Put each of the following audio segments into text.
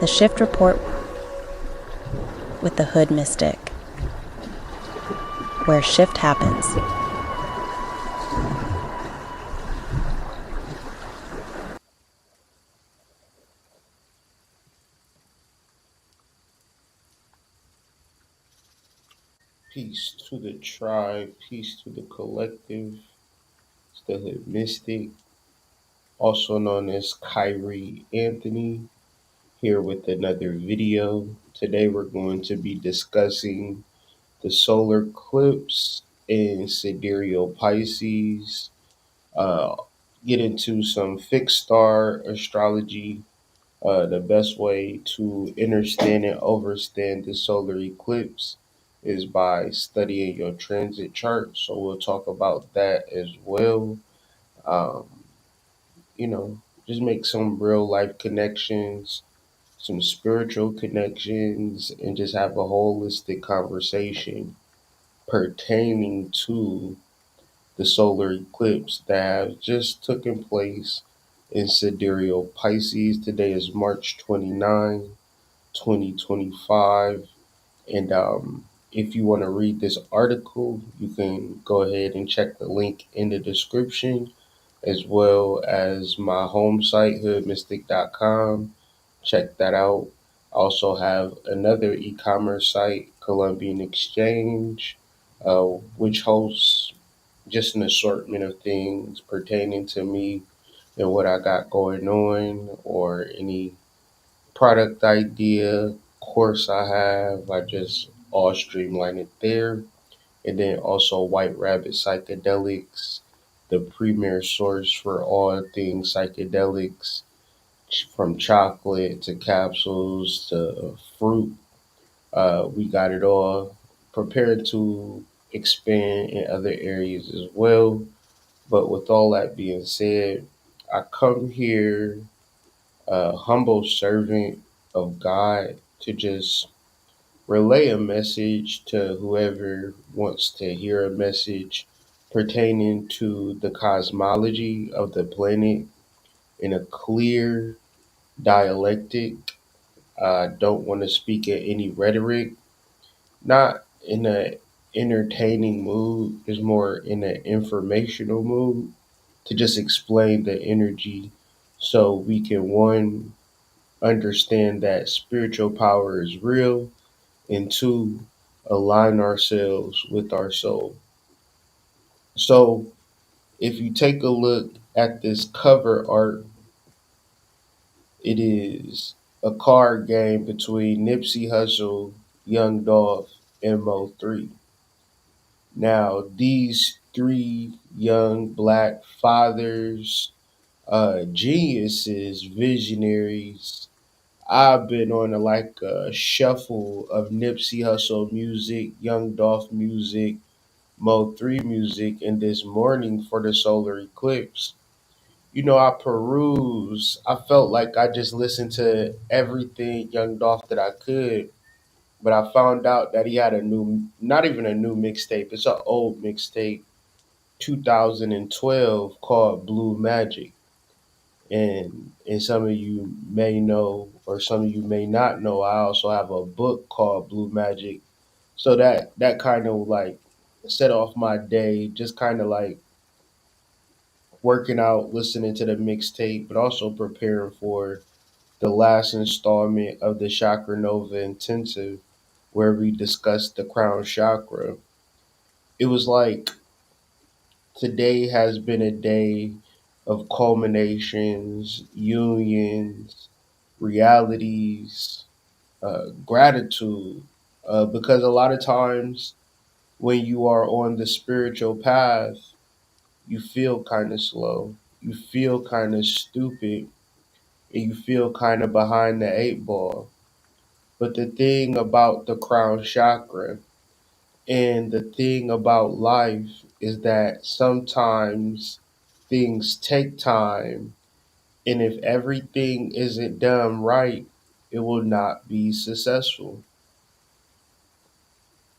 The Shift Report with the Hood Mystic, where shift happens. Peace to the tribe, peace to the collective. It's the Hood Mystic, also known as Kyrie Anthony, here with another video. Today we're going to be discussing the solar eclipse in sidereal Pisces, uh, get into some fixed star astrology, the best way to understand and overstand the solar eclipse is by studying your transit chart. So we'll talk about that as well. Um, you know, just make some real life connections, some spiritual connections, and just have a holistic conversation pertaining to the solar eclipse that has just taken place in sidereal Pisces. Today is March 29, 2025. And if you want to read this article, you can go ahead and check the link in the description, as well as my home site, hoodmystic.com. Check that out. I also have another e-commerce site, Colombian Exchange, which hosts just an assortment of things pertaining to me and what I got going on, or any product idea, course I have. I just all streamline it there. And then also White Rabbit Psychedelics, the premier source for all things psychedelics, from chocolate to capsules to fruit. We got it all prepared to expand in other areas as well. But with all that being said, I come here a humble servant of God to just relay a message to whoever wants to hear a message pertaining to the cosmology of the planet in a clear dialectic. I don't want to speak in any rhetoric, not in a entertaining mood, it's more in an informational mood to just explain the energy so we can, one, understand that spiritual power is real, and two, align ourselves with our soul. So, if you take a look at this cover art, it is a card game between Nipsey Hussle, Young Dolph, and Mo 3. Now, these three young black fathers, geniuses, visionaries. I've been on a shuffle of Nipsey Hussle music, Young Dolph music, Mo 3 music, and this morning for the solar eclipse. I peruse. I felt like I just listened to everything Young Dolph that I could, but I found out that he had a new, not even a new mixtape, it's an old mixtape, 2012, called Blue Magic. And some of you may know, or some of you may not know, I also have a book called Blue Magic. So that kind of like set off my day, just kind of like working out, listening to the mixtape, but also preparing for the last installment of the Chakra Nova Intensive, where we discussed the crown chakra. It was like today has been a day of culminations, unions, realities, gratitude. Because a lot of times when you are on the spiritual path, you feel kind of slow, you feel kind of stupid, and you feel kind of behind the eight ball. But the thing about the crown chakra and the thing about life is that sometimes things take time, and if everything isn't done right, it will not be successful.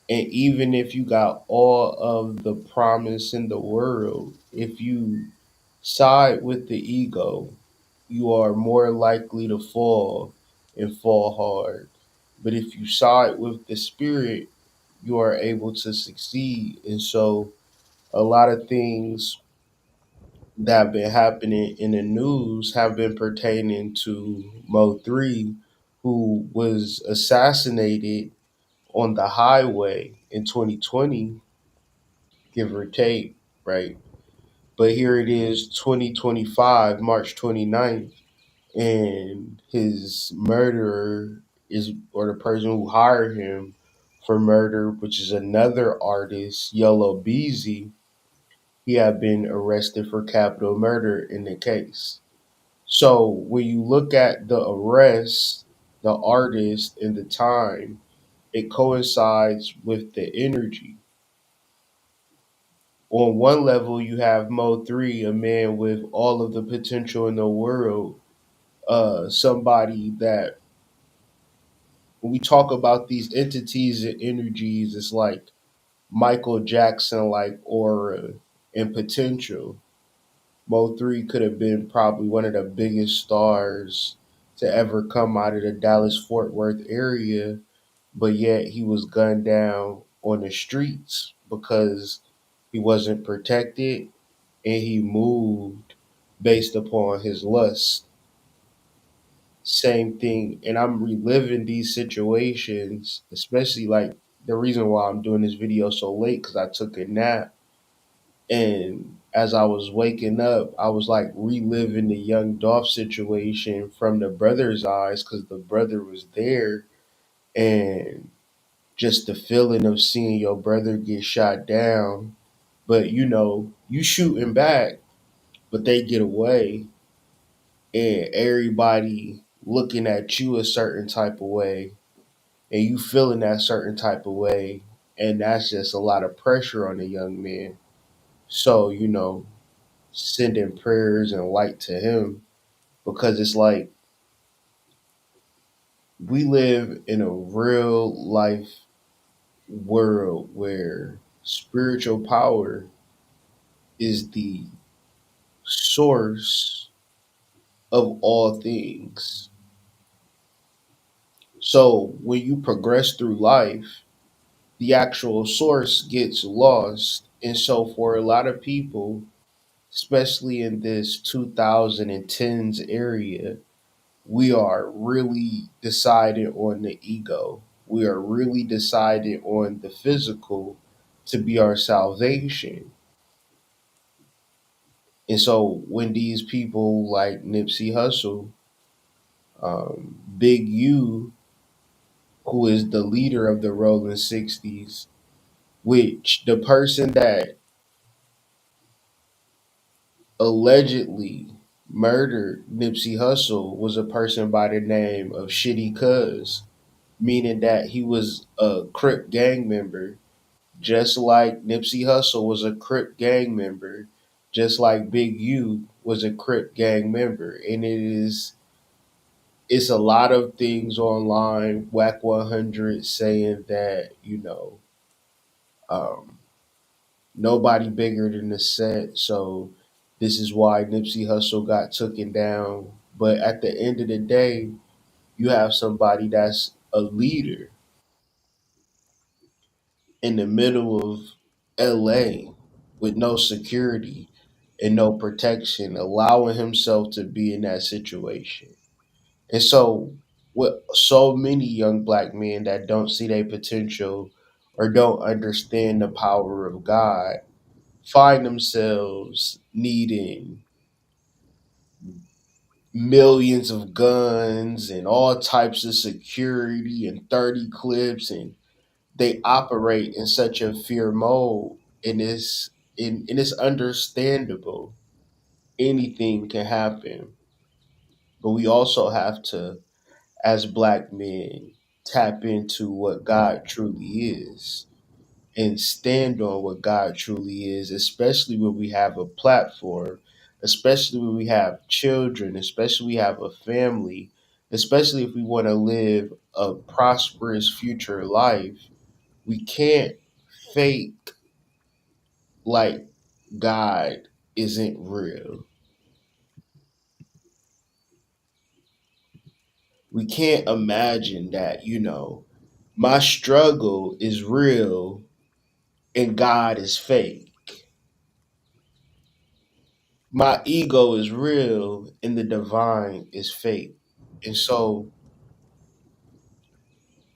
And even if you got all of the promise in the world, if you side with the ego, you are more likely to fall and fall hard. But if you side with the spirit, you are able to succeed. And so a lot of things that have been happening in the news have been pertaining to Mo 3, who was assassinated on the highway in 2020, give or take, right? But here it is, 2025, March 29th, and his murderer is, or the person who hired him for murder, which is another artist, Yellow Beezy, he had been arrested for capital murder in the case. So when you look at the arrest, the artist, and the time, it coincides with the energy. On one level, you have Mo 3, a man with all of the potential in the world, somebody that when we talk about these entities and energies, it's like Michael Jackson like aura and potential. Mo 3 could have been probably one of the biggest stars to ever come out of the Dallas Fort Worth area, but yet he was gunned down on the streets because he wasn't protected and he moved based upon his lust. Same thing. And I'm reliving these situations, especially like the reason why I'm doing this video so late because I took a nap. And as I was waking up, I was like reliving the young Dolph situation from the brother's eyes because the brother was there. And just the feeling of seeing your brother get shot down, but you shooting back, but they get away, and everybody looking at you a certain type of way, and you feeling that certain type of way, and that's just a lot of pressure on a young man. So, sending prayers and light to him because it's like we live in a real life world where spiritual power is the source of all things. So when you progress through life, the actual source gets lost. And so for a lot of people, especially in this 2010s area, we are really decided on the ego. We are really decided on the physical to be our salvation. And so when these people like Nipsey Hussle, Big U, who is the leader of the Rolling 60s, which the person that allegedly murdered Nipsey Hussle was a person by the name of Shitty Cuz, meaning that he was a Crip gang member, just like Nipsey Hussle was a Crip gang member, just like Big U was a Crip gang member. And it's a lot of things online, Whack 100 saying that, um, nobody bigger than the set. So this is why Nipsey Hussle got taken down. But at the end of the day, you have somebody that's a leader in the middle of LA with no security and no protection, allowing himself to be in that situation. And so, with so many young black men that don't see their potential or don't understand the power of God, find themselves needing millions of guns and all types of security and 30 clips, and they operate in such a fear mode, and it's understandable. Anything can happen, but we also have to, as black men, tap into what God truly is and stand on what God truly is, especially when we have a platform, especially when we have children, especially we have a family, especially if we want to live a prosperous future life. We can't fake like God isn't real. we can't imagine that, my struggle is real and God is fake. My ego is real and the divine is fake. And so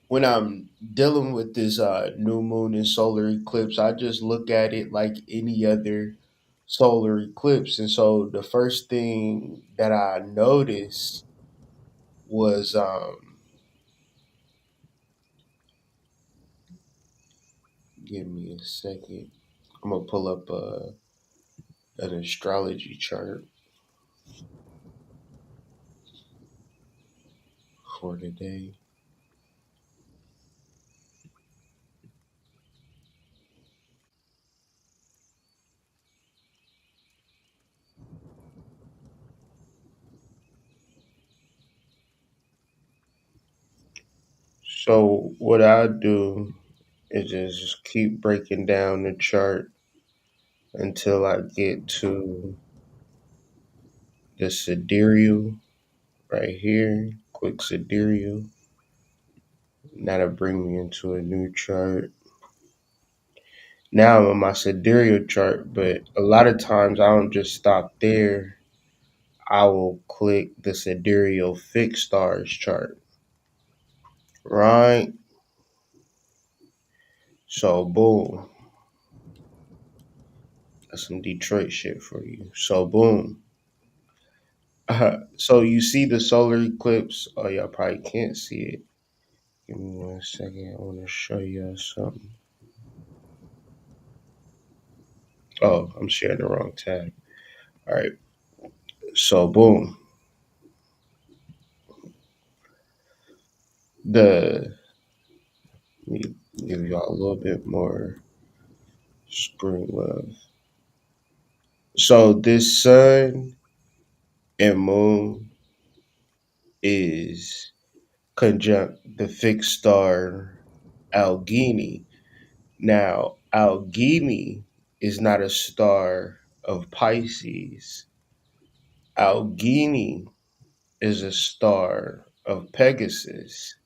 when I'm dealing with this new moon and solar eclipse, I just look at it like any other solar eclipse. And so the first thing that I noticed was give me a second. I'm gonna pull up an astrology chart for today. So what I do is just keep breaking down the chart until I get to the sidereal right here. Quick sidereal. That'll bring me into a new chart. Now I'm on my sidereal chart, but a lot of times I don't just stop there. I will click the sidereal fixed stars chart. Right? So boom. That's some Detroit shit for you. So boom. So you see the solar eclipse. Oh, y'all probably can't see it. Give me 1 second. I want to show you something. Oh, I'm sharing the wrong tab. All right. So boom. The Let me give y'all a little bit more screen love. So this sun and moon is conjunct the fixed star Algini. Now, Algini is not a star of Pisces. Algini is a star of Pegasus.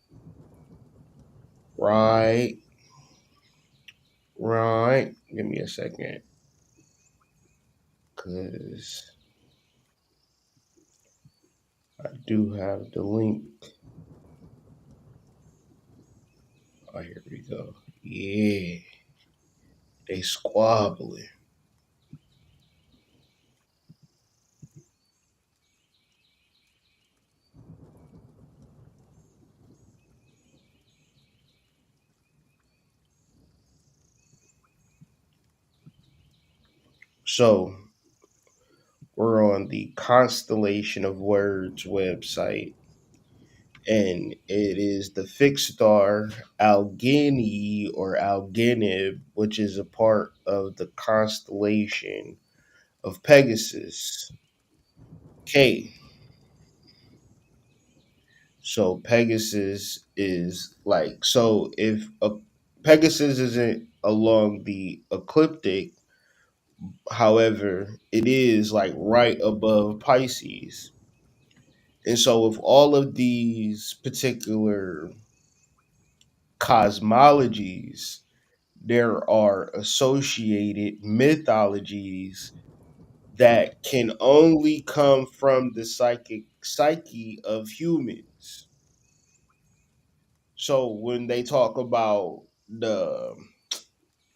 Right, right. Give me a second, because I do have the link. Oh, here we go. Yeah, they squabbling. So we're on the Constellation of Words website, and it is the fixed star Algini or Algenib, which is a part of the constellation of Pegasus. K. So Pegasus is like, so if a Pegasus isn't along the ecliptic, however, it is like right above Pisces. And so with all of these particular cosmologies, there are associated mythologies that can only come from the psychic psyche of humans. So when they talk about the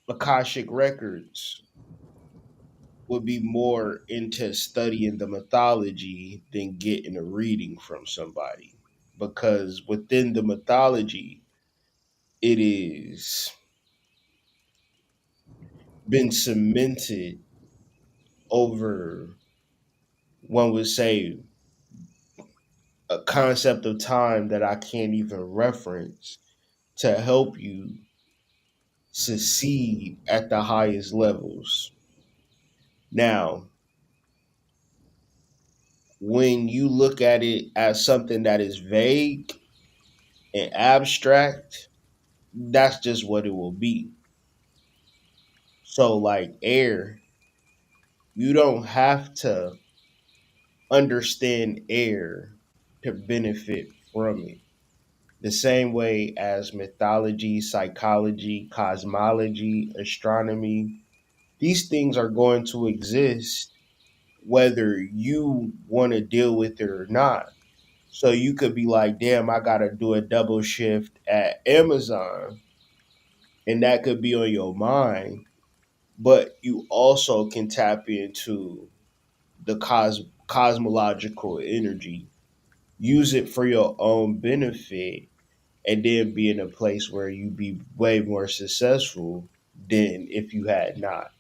Akashic records, would be more into studying the mythology than getting a reading from somebody, because within the mythology it is been cemented over, one would say, a concept of time that I can't even reference to help you succeed at the highest levels. Now, when you look at it as something that is vague and abstract, that's just what it will be. So, like air, you don't have to understand air to benefit from it. The same way as mythology, psychology, cosmology, astronomy, these things are going to exist whether you want to deal with it or not. So you could be like, damn, I got to do a double shift at Amazon, and that could be on your mind. But you also can tap into the cosmological energy, use it for your own benefit, and then be in a place where you be way more successful than if you had not.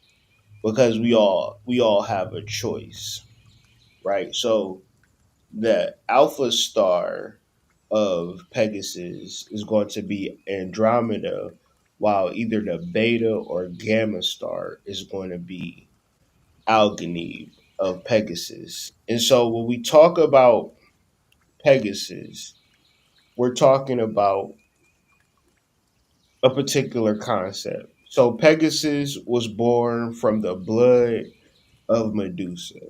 Because we all have a choice, right? So the alpha star of Pegasus is going to be Andromeda, while either the beta or gamma star is going to be Alganeve of Pegasus. And so when we talk about Pegasus, we're talking about a particular concept. So Pegasus was born from the blood of Medusa.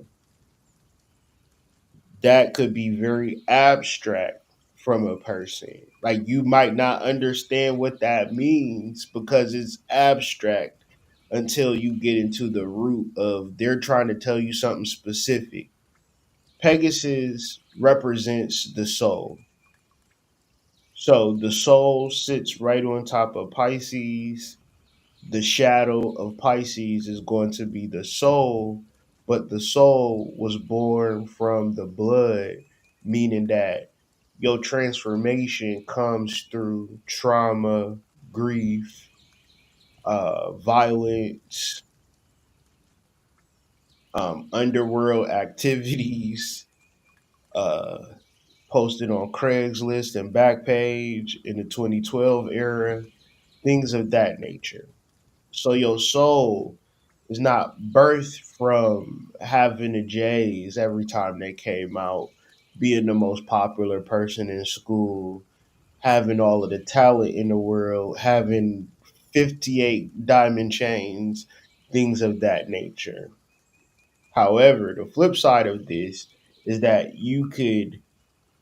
That could be very abstract from a person. Like you might not understand what that means because it's abstract until you get into the root of they're trying to tell you something specific. Pegasus represents the soul. So the soul sits right on top of Pisces. The shadow of Pisces is going to be the soul, but the soul was born from the blood, meaning that your transformation comes through trauma, grief, violence, underworld activities, uh, posted on Craigslist and Backpage in the 2012 era, things of that nature. So your soul is not birthed from having the J's every time they came out, being the most popular person in school, having all of the talent in the world, having 58 diamond chains, things of that nature. However, the flip side of this is that you could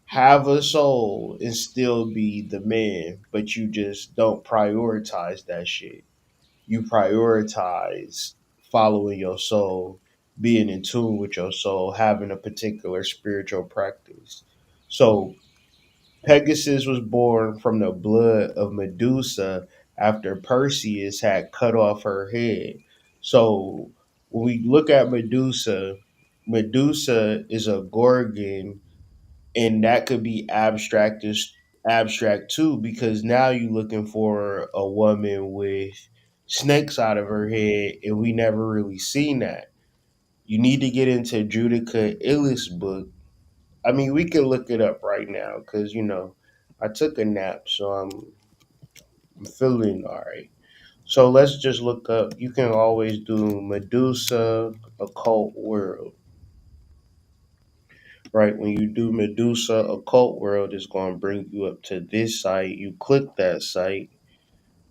have a soul and still be the man, but you just don't prioritize that shit. You prioritize following your soul, being in tune with your soul, having a particular spiritual practice. So Pegasus was born from the blood of Medusa after Perseus had cut off her head. So when we look at Medusa, Medusa is a gorgon, and that could be abstract too, because now you're looking for a woman with snakes out of her head, and we never really seen that. You need to get into Judica Illis' book. I mean, we can look it up right now because I took a nap, so I'm feeling all right. So let's just look up. You can always do Medusa Occult World, right? When you do Medusa Occult World, it's going to bring you up to this site. You click that site,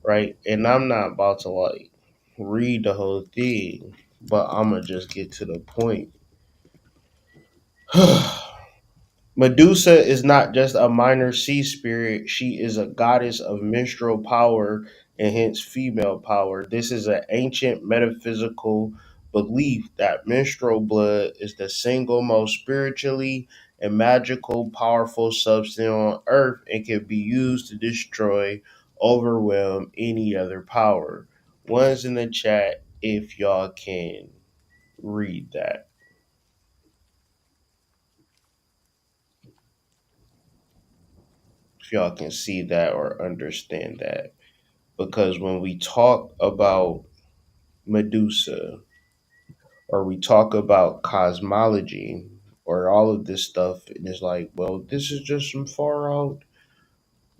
right? And I'm not about to like read the whole thing, but I'm going to just get to the point. Medusa is not just a minor sea spirit, she is a goddess of menstrual power and hence female power. This is an ancient metaphysical belief that menstrual blood is the single most spiritually and magical powerful substance on earth and can be used to destroy, overwhelm any other power. One's in the chat if y'all can read that. If y'all can see that or understand that. Because when we talk about Medusa or we talk about cosmology or all of this stuff, and it's like, well, this is just some far out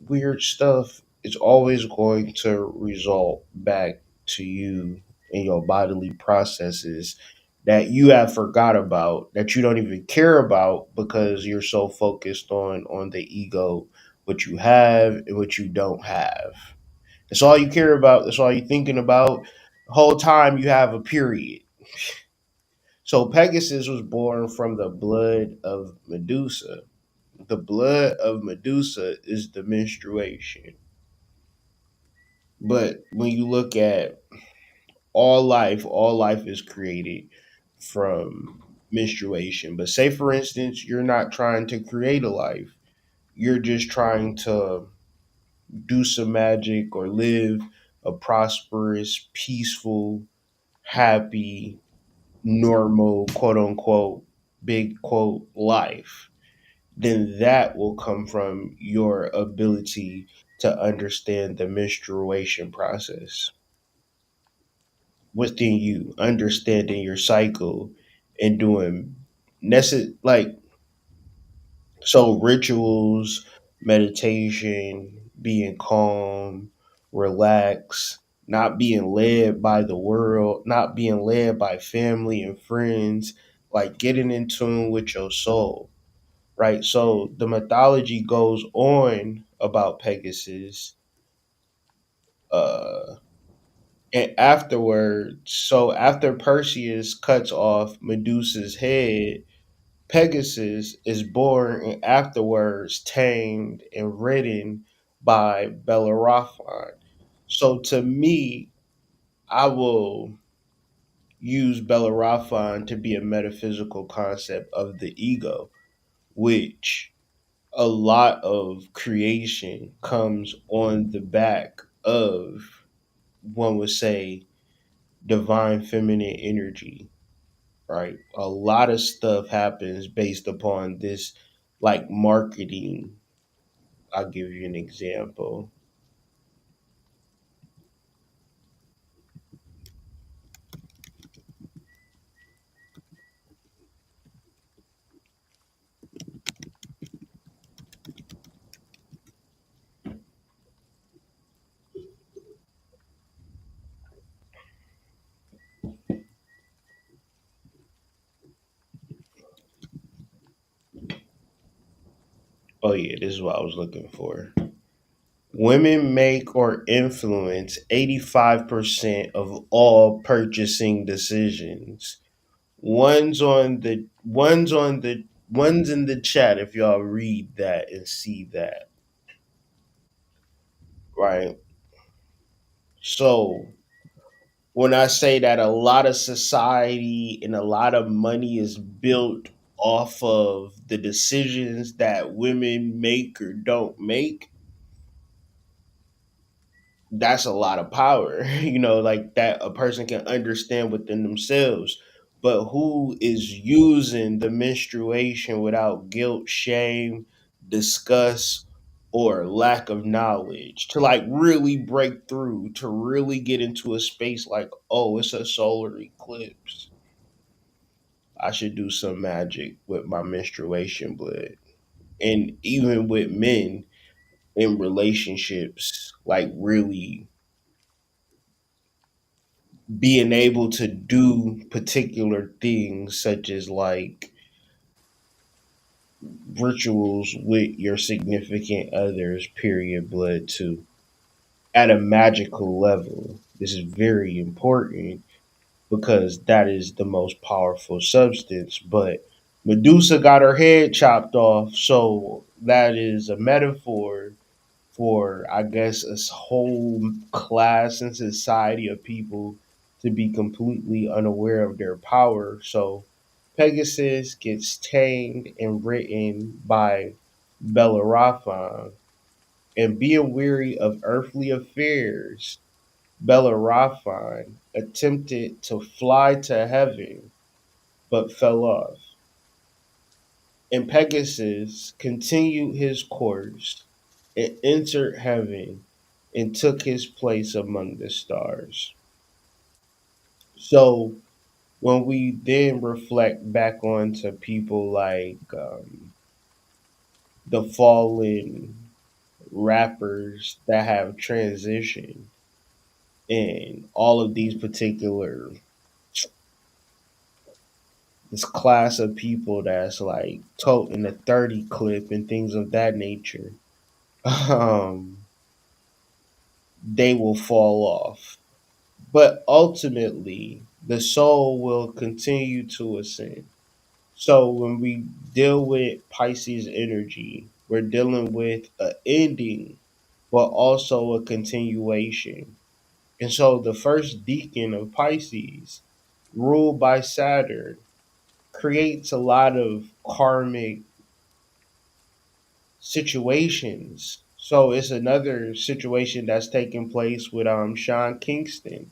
weird stuff. It's always going to result back to you and your bodily processes that you have forgot about, that you don't even care about because you're so focused on the ego, what you have and what you don't have. That's all you care about. That's all you're thinking about. The whole time you have a period. So Pegasus was born from the blood of Medusa. The blood of Medusa is the menstruation. But when you look at all life is created from menstruation. But say, for instance, you're not trying to create a life, you're just trying to do some magic or live a prosperous, peaceful, happy, normal, quote unquote, big quote life, then that will come from your ability to understand the menstruation process within you, understanding your cycle and doing like so rituals, meditation, being calm, relax, not being led by the world, not being led by family and friends, like getting in tune with your soul, right? So the mythology goes on about Pegasus, uh, and afterwards, so after Perseus cuts off Medusa's head, Pegasus is born and afterwards tamed and ridden by Bellerophon. So to me, I will use Bellerophon to be a metaphysical concept of the ego, which a lot of creation comes on the back of, one would say, divine feminine energy, right? A lot of stuff happens based upon this, like marketing. I'll give you an example. Oh, yeah, this is what I was looking for. Women make or influence 85% of all purchasing decisions. One's in the chat if y'all read that and see that, right? So when I say that a lot of society and a lot of money is built off of the decisions that women make or don't make, that's a lot of power, like that a person can understand within themselves. But who is using the menstruation without guilt, shame, disgust, or lack of knowledge to like really break through, to really get into a space like, oh, it's a solar eclipse. I should do some magic with my menstruation blood. And even with men in relationships, like really being able to do particular things such as like rituals with your significant other's period blood too at a magical level. This is very important because that is the most powerful substance. But Medusa got her head chopped off, so that is a metaphor for, I guess, a whole class and society of people to be completely unaware of their power. So Pegasus gets tamed and written by Bellerophon, and being weary of earthly affairs, Bellerophon attempted to fly to heaven but fell off. And Pegasus continued his course and entered heaven and took his place among the stars. So when we then reflect back onto people like the fallen rappers that have transitioned and all of these particular, this class of people that's like toting the 30 clip and things of that nature, um, they will fall off. But ultimately, the soul will continue to ascend. So when we deal with Pisces energy, we're dealing with an ending, but also a continuation. And so the first deacon of Pisces, ruled by Saturn, creates a lot of karmic situations. So it's another situation that's taking place with Sean Kingston,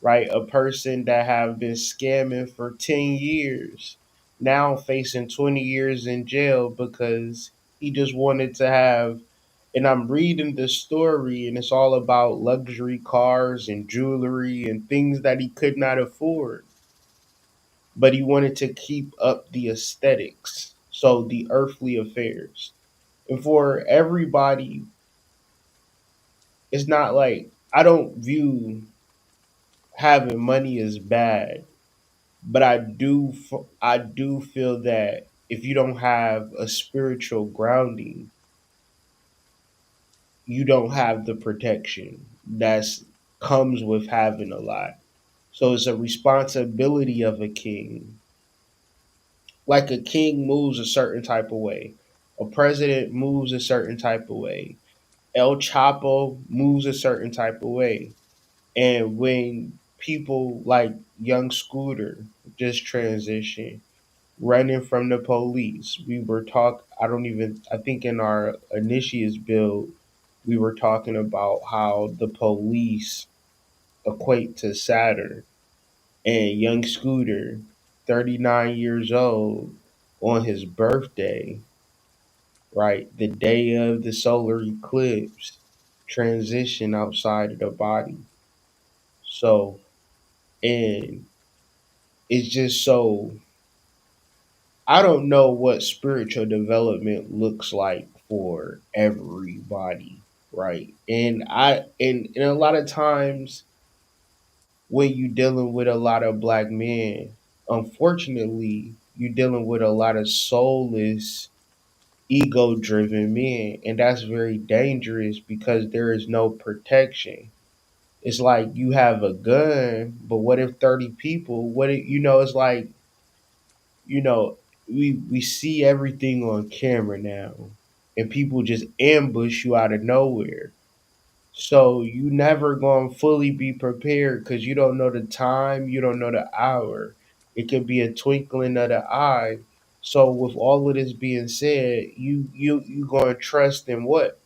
right? A person that have been scamming for 10 years, now facing 20 years in jail because he just wanted to have, and I'm reading the story and it's all about luxury cars and jewelry and things that he could not afford, but he wanted to keep up the aesthetics, so the earthly affairs. And for everybody, it's not like, I don't view having money as bad, but I do feel that if you don't have a spiritual grounding, you don't have the protection that's comes with having a lot. So it's a responsibility of a king. Like a king moves a certain type of way, a president moves a certain type of way, El Chapo moves a certain type of way. And when people like young Scooter just transition, running from the police, we were I don't even, I think in our initiates build, we were talking about how the police equate to Saturn, and young Scooter, 39 years old, on his birthday, right, the day of the solar eclipse, transition outside of the body. So, and it's just so, I don't know what spiritual development looks like for everybody, right? And a lot of times when you're dealing with a lot of black men, unfortunately, you're dealing with a lot of soulless, ego driven men, and that's very dangerous because there is no protection. It's like you have a gun, but what if 30 people, what if, it's like, you know, we see everything on camera now, and people just ambush you out of nowhere. So you never gonna fully be prepared because you don't know the time, you don't know the hour. It can be a twinkling of the eye. So with all of this being said, you gonna trust in what?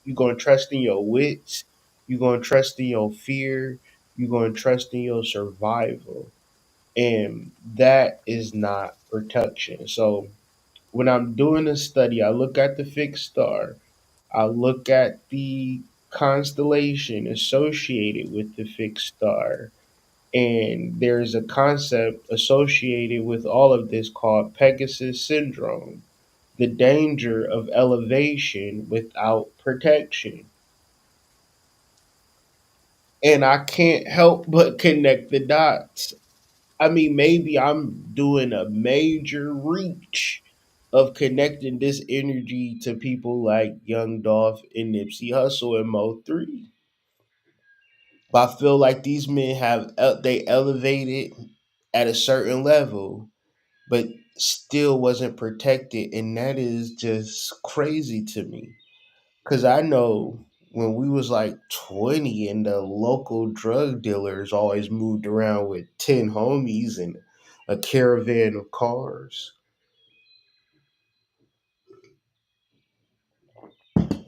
You gonna trust in your wits. You gonna trust in your fear. You gonna trust in your survival, and that is not protection. So when I'm doing a study, I look at the fixed star, I look at the constellation associated with the fixed star, and there's a concept associated with all of this called Pegasus syndrome, the danger of elevation without protection. And I can't help but connect the dots. I mean, maybe I'm doing a major reach of connecting this energy to people like Young Dolph and Nipsey Hussle and Mo3. But I feel like these men they elevated at a certain level, but still wasn't protected, and that is just crazy to me. Cause I know when we was like 20 and the local drug dealers always moved around with 10 homies and a caravan of cars.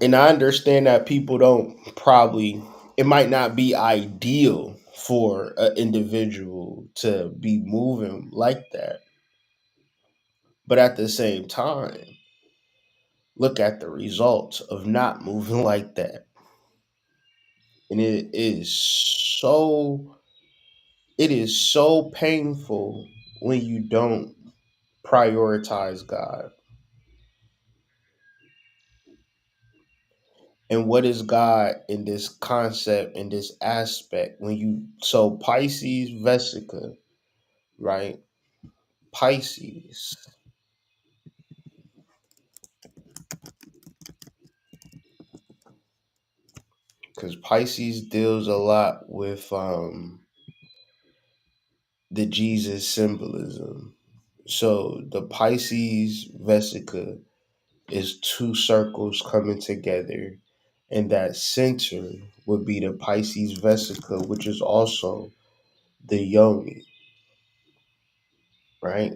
And I understand that people don't probably, it might not be ideal for an individual to be moving like that. But at the same time, look at the results of not moving like that. And it is so painful when you don't prioritize God. And what is God in this concept, in this aspect? When you, so Pisces Vesica, right? Pisces, because Pisces deals a lot with the Jesus symbolism. So the Pisces vesica is two circles coming together, and that center would be the Pisces vesica, which is also the yoni, right?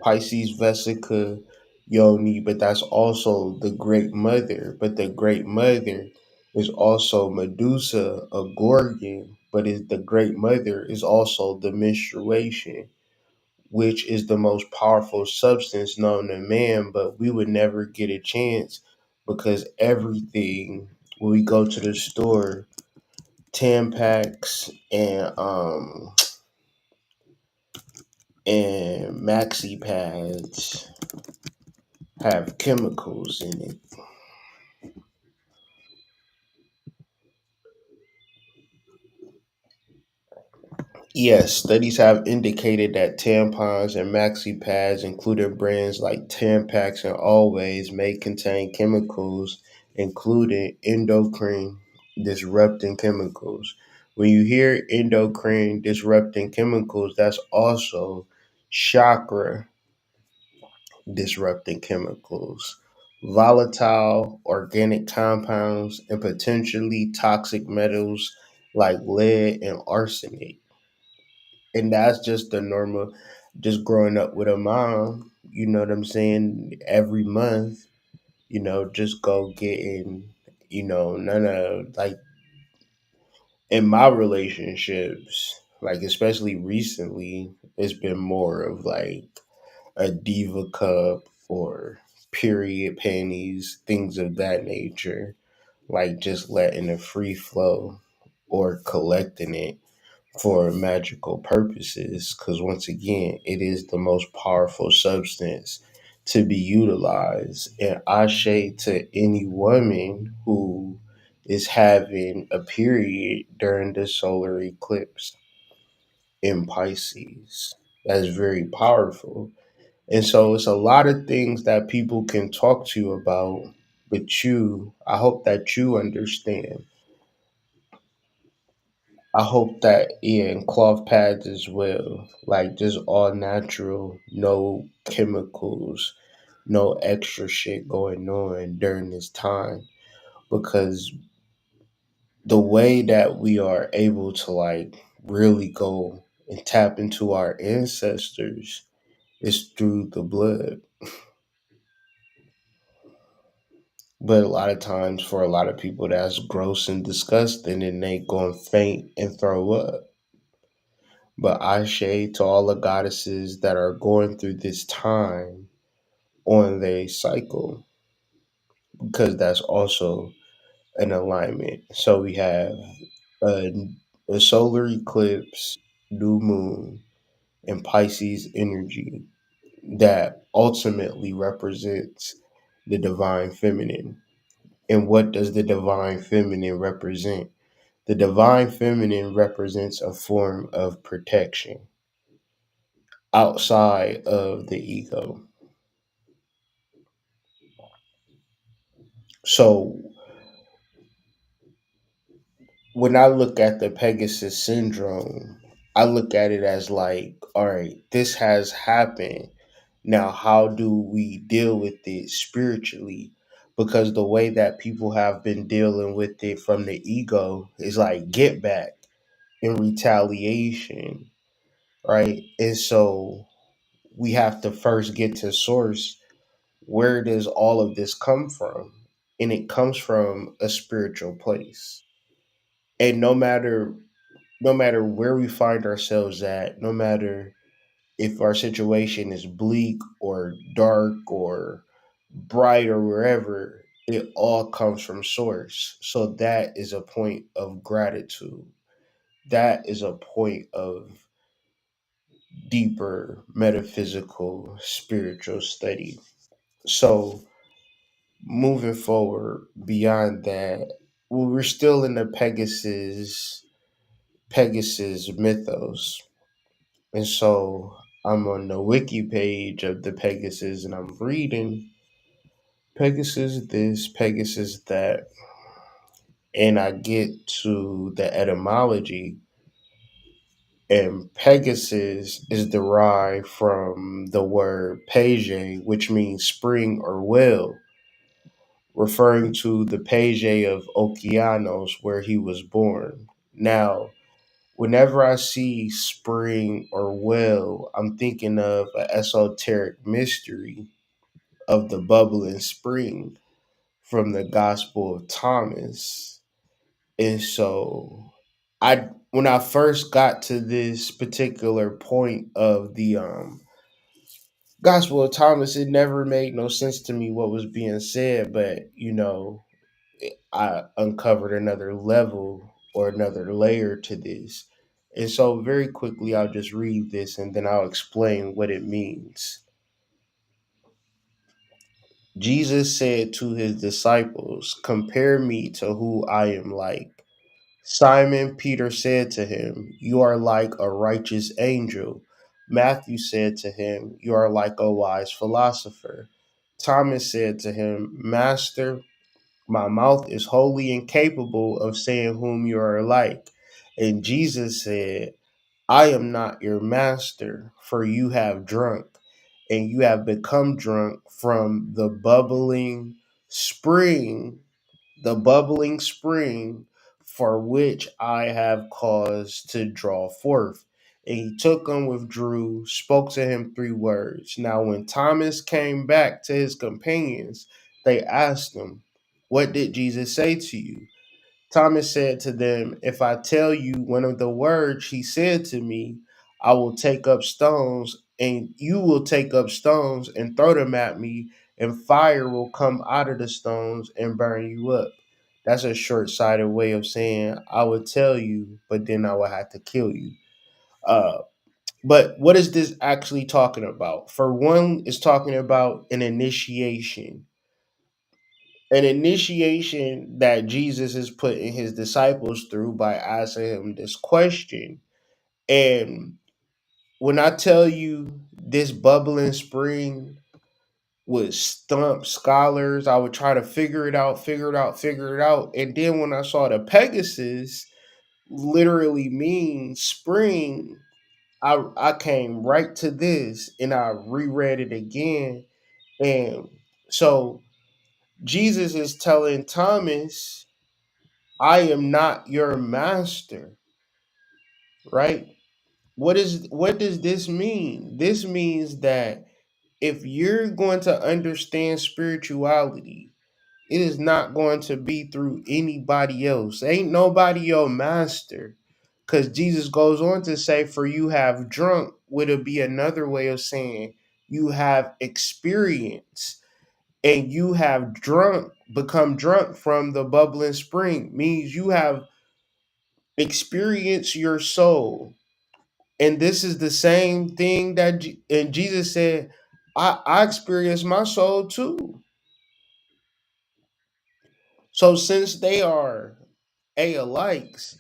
Pisces vesica, yoni, but that's also the great mother. But the great mother is also Medusa, a Gorgon, but is the great mother is also the menstruation, which is the most powerful substance known to man, but we would never get a chance because everything when we go to the store, Tampax and maxi pads have chemicals in it. Yes, studies have indicated that tampons and maxi pads, including brands like Tampax and Always, may contain chemicals, including endocrine disrupting chemicals. When you hear endocrine disrupting chemicals, that's also chakra disrupting chemicals, volatile organic compounds, and potentially toxic metals like lead and arsenic. And that's just the normal, just growing up with a mom, you know what I'm saying? Every month, just go getting, none of like in my relationships, like especially recently, it's been more of like a diva cup or period panties, things of that nature, like just letting it free flow or collecting it for magical purposes. Because once again, it is the most powerful substance to be utilized. And ashe to any woman who is having a period during the solar eclipse in Pisces. That's very powerful. And so it's a lot of things that people can talk to you about, but I hope that you understand. I hope that, yeah, and cloth pads as well, like just all natural, no chemicals, no extra shit going on during this time. Because the way that we are able to like really go and tap into our ancestors is through the blood. But a lot of times, for a lot of people, that's gross and disgusting, and they go and faint and throw up. But I shade to all the goddesses that are going through this time on their cycle, because that's also an alignment. So we have a, a solar eclipse, new moon, and Pisces energy that ultimately represents the divine feminine. And what does the divine feminine represent? The divine feminine represents a form of protection outside of the ego. So when I look at the Pegasus syndrome, I look at it as like, all right, this has happened. Now, how do we deal with it spiritually? Because the way that people have been dealing with it from the ego is like get back and retaliation, right? And so we have to first get to source. Where does all of this come from? And it comes from a spiritual place. And no matter where we find ourselves at, no matter if our situation is bleak or dark or bright or wherever, it all comes from source. So that is a point of gratitude. That is a point of deeper metaphysical spiritual study. So moving forward beyond that, well, we're still in the Pegasus mythos. And so I'm on the wiki page of the Pegasus and I'm reading Pegasus this, Pegasus that, and I get to the etymology, And Pegasus is derived from the word Pege, which means spring or well, referring to the Pege of Okeanos, where he was born. Now, whenever I see spring or well, I'm thinking of an esoteric mystery of the bubbling spring from the Gospel of Thomas. And so I when I first got to this particular point of the Gospel of Thomas, it never made no sense to me what was being said, but I uncovered another level or another layer to this. And so very quickly I'll just read this and then I'll explain what it means. Jesus said to his disciples, "Compare me to who I am like." Simon Peter said to him, "You are like a righteous angel." Matthew said to him, "You are like a wise philosopher." Thomas said to him, "Master, my mouth is wholly incapable of saying whom you are like." And Jesus said, "I am not your master, for you have drunk, and you have become drunk from the bubbling spring for which I have caused to draw forth." And he took him, withdrew, spoke to him 3 words. Now, when Thomas came back to his companions, they asked him, "What did Jesus say to you?" Thomas said to them, "If I tell you one of the words he said to me, I will take up stones, and you will take up stones and throw them at me, and fire will come out of the stones and burn you up." That's a short sighted way of saying, I would tell you, but then I would have to kill you. Uh, but what is this actually talking about? For one, it's talking about an initiation that Jesus is putting his disciples through by asking him this question. And when I tell you this bubbling spring would stump scholars, I would try to figure it out, figure it out, figure it out. And then when I saw the Pegasus literally means spring, I came right to this and I reread it again. And so Jesus is telling Thomas, "I am not your master," right? What does this mean? This means that if you're going to understand spirituality, it is not going to be through anybody else. Ain't nobody your master. Because Jesus goes on to say, "For you have drunk," would it be another way of saying you have experience, and you have become drunk from the bubbling spring, means you have experienced your soul. And this is the same thing and Jesus said, I experienced my soul too. So since they are alikes,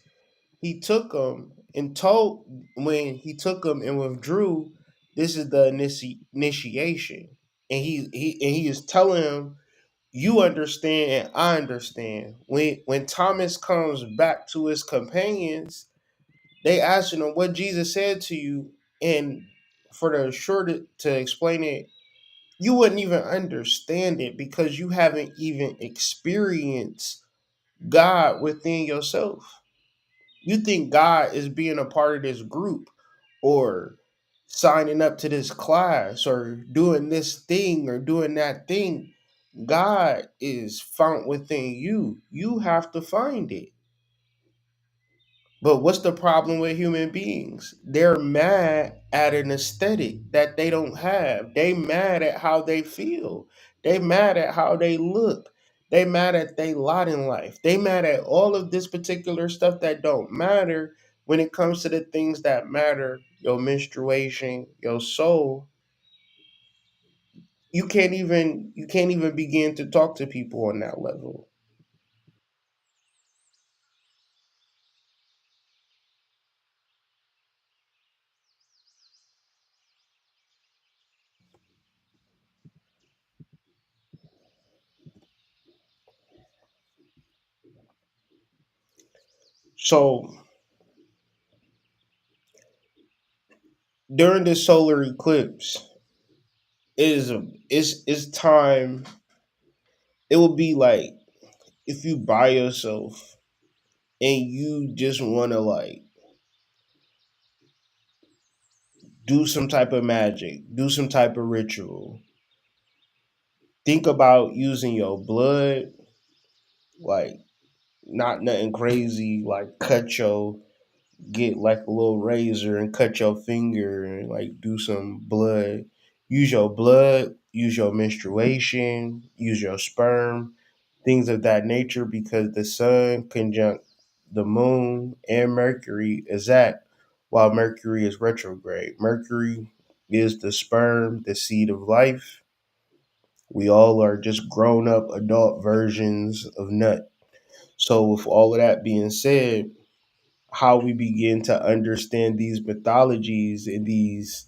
he took them and told when he took them and withdrew, this is the initiation. And he is telling him, you understand and I understand. When Thomas comes back to his companions, they asked him what Jesus said to you, and for the short to explain it, you wouldn't even understand it because you haven't even experienced God within yourself. You think God is being a part of this group or signing up to this class or doing this thing or doing that thing. God is found within you. You have to find it. But what's the problem with human beings? They're mad at an aesthetic that they don't have. They mad at how they feel. They mad at how they look. They mad at they lot in life. They mad at all of this particular stuff that don't matter when it comes to the things that matter, your menstruation, your soul. You can't even begin to talk to people on that level. So during this solar eclipse, it is it's time. It will be like if you by yourself and you just want to like do some type of magic, do some type of ritual. Think about using your blood, like not nothing crazy, like get like a little razor and cut your finger and like do some blood. Use your blood, use your menstruation, use your sperm, things of that nature, because the sun conjunct the moon and Mercury is at while Mercury is retrograde. Mercury is the sperm, the seed of life. We all are just grown up adult versions of nut. So, with all of that being said, how we begin to understand these mythologies and these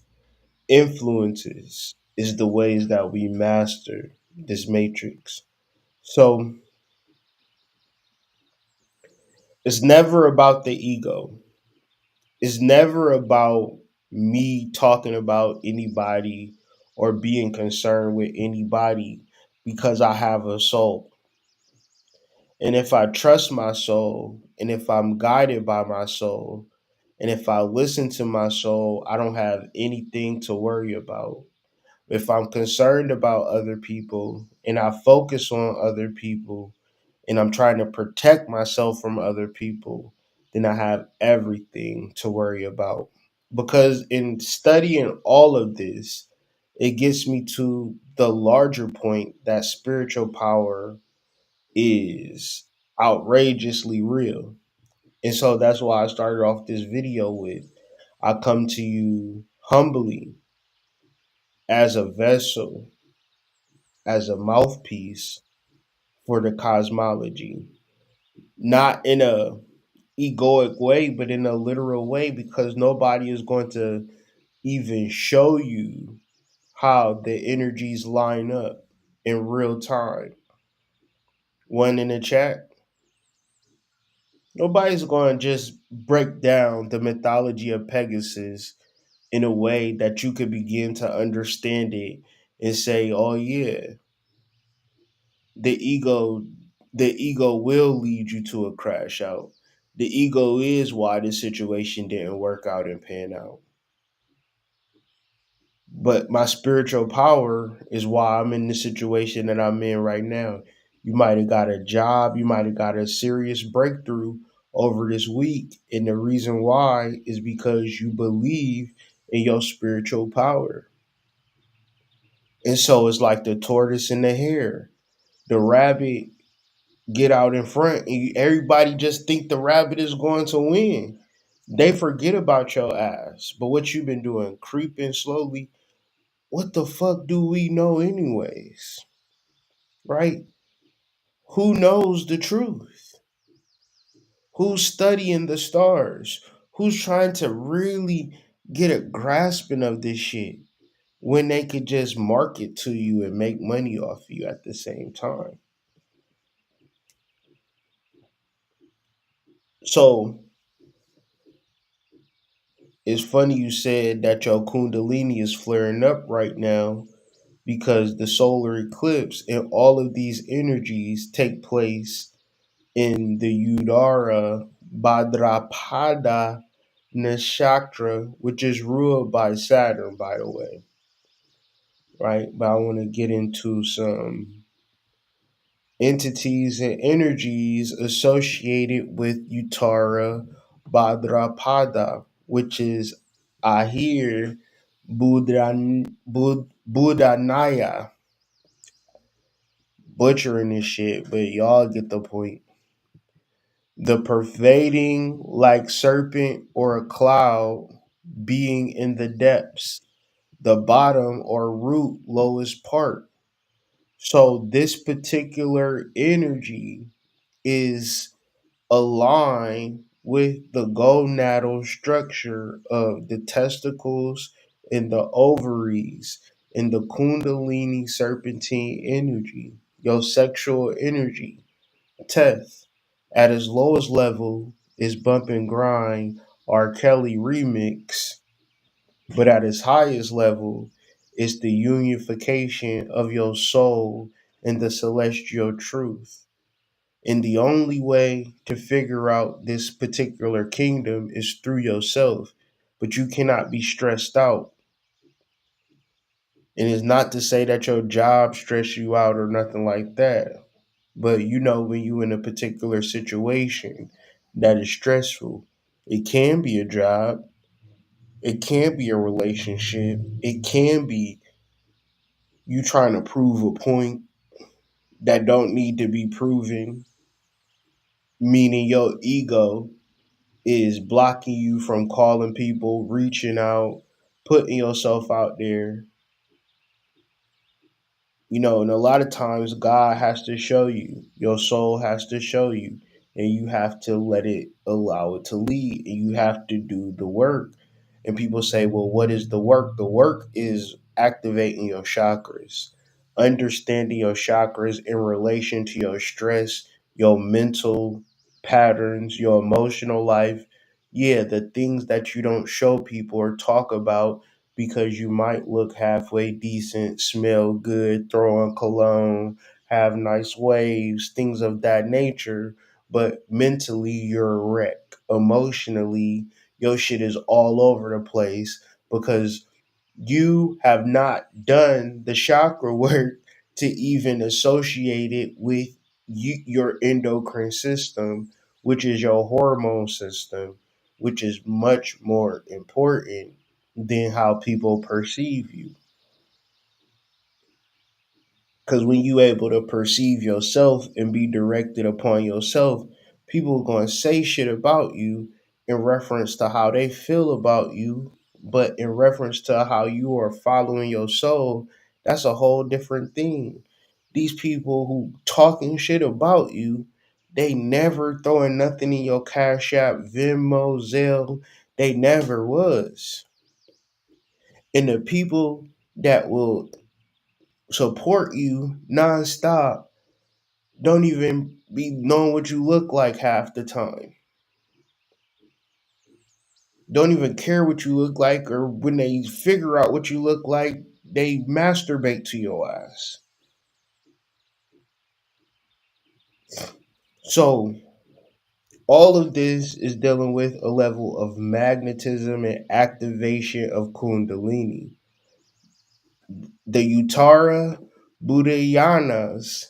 influences is the ways that we master this matrix. So, it's never about the ego. It's never about me talking about anybody or being concerned with anybody because I have a soul. And if I trust my soul, and if I'm guided by my soul, and if I listen to my soul, I don't have anything to worry about. If I'm concerned about other people and I focus on other people and I'm trying to protect myself from other people, then I have everything to worry about. Because in studying all of this, it gets me to the larger point that spiritual power is outrageously real. And so that's why I started off this video with I come to you humbly as a vessel, as a mouthpiece for the cosmology. Not in a egoic way, but in a literal way, because nobody is going to even show you how the energies line up in real time. One in the chat. Nobody's going to just break down the mythology of Pegasus in a way that you could begin to understand it and say, "Oh yeah, the ego, the ego will lead you to a crash out. The ego is why this situation didn't work out and pan out. But my spiritual power is why I'm in the situation that I'm in right now. You might have got a job, you might have got a serious breakthrough over this week. And the reason why is because you believe in your spiritual power. And so it's like the tortoise and the hare. The rabbit get out in front and everybody just think the rabbit is going to win. They forget about your ass. But what you've been doing, creeping slowly, what the fuck do we know anyways? Right? Who knows the truth? Who's studying the stars? Who's trying to really get a grasping of this shit when they could just market to you and make money off you at the same time? So it's funny you said that your Kundalini is flaring up right now because the solar eclipse and all of these energies take place in the Udara Bhadrapada Nakshatra, which is ruled by Saturn, by the way. Right? But I want to get into some entities and energies associated with Uttara Bhadrapada, which is Ahir Buddhanaya. Butchering this shit, but y'all get the point. The pervading like serpent or a cloud being in the depths, the bottom or root lowest part. So this particular energy is aligned with the gonadal structure of the testicles and the ovaries and the kundalini serpentine energy, your sexual energy. Teth, at his lowest level, is Bump and Grind R. Kelly remix But at its highest level, it's the unification of your soul and the celestial truth. And the only way to figure out this particular kingdom is through yourself. But you cannot be stressed out. And it's not to say that your job stress you out or nothing like that. But you know, when you in a particular situation that is stressful, it can be a job, it can be a relationship, it can be you trying to prove a point that don't need to be proven, meaning your ego is blocking you from calling people, reaching out, putting yourself out there. You know, and a lot of times God has to show you, your soul has to show you, and you have to let it allow it to lead, and you have to do the work. And people say, well, what is the work? The work is activating your chakras, understanding your chakras in relation to your stress, your mental patterns, your emotional life. Yeah, the things that you don't show people or talk about because you might look halfway decent, smell good, throw on cologne, have nice waves, things of that nature. But mentally, you're a wreck. Emotionally, your shit is all over the place because you have not done the chakra work to even associate it with your endocrine system, which is your hormone system, which is much more important than how people perceive you. Because when you able to perceive yourself and be directed upon yourself, people are going to say shit about you in reference to how they feel about you, but in reference to how you are following your soul, that's a whole different thing. These people who talking shit about you, they never throwing nothing in your Cash App, Venmo, Zelle. They never was. And the people that will support you nonstop don't even be knowing what you look like half the time. Don't even care what you look like, or when they figure out what you look like, they masturbate to your ass. So all of this is dealing with a level of magnetism and activation of Kundalini. The Uttara Buddhayanas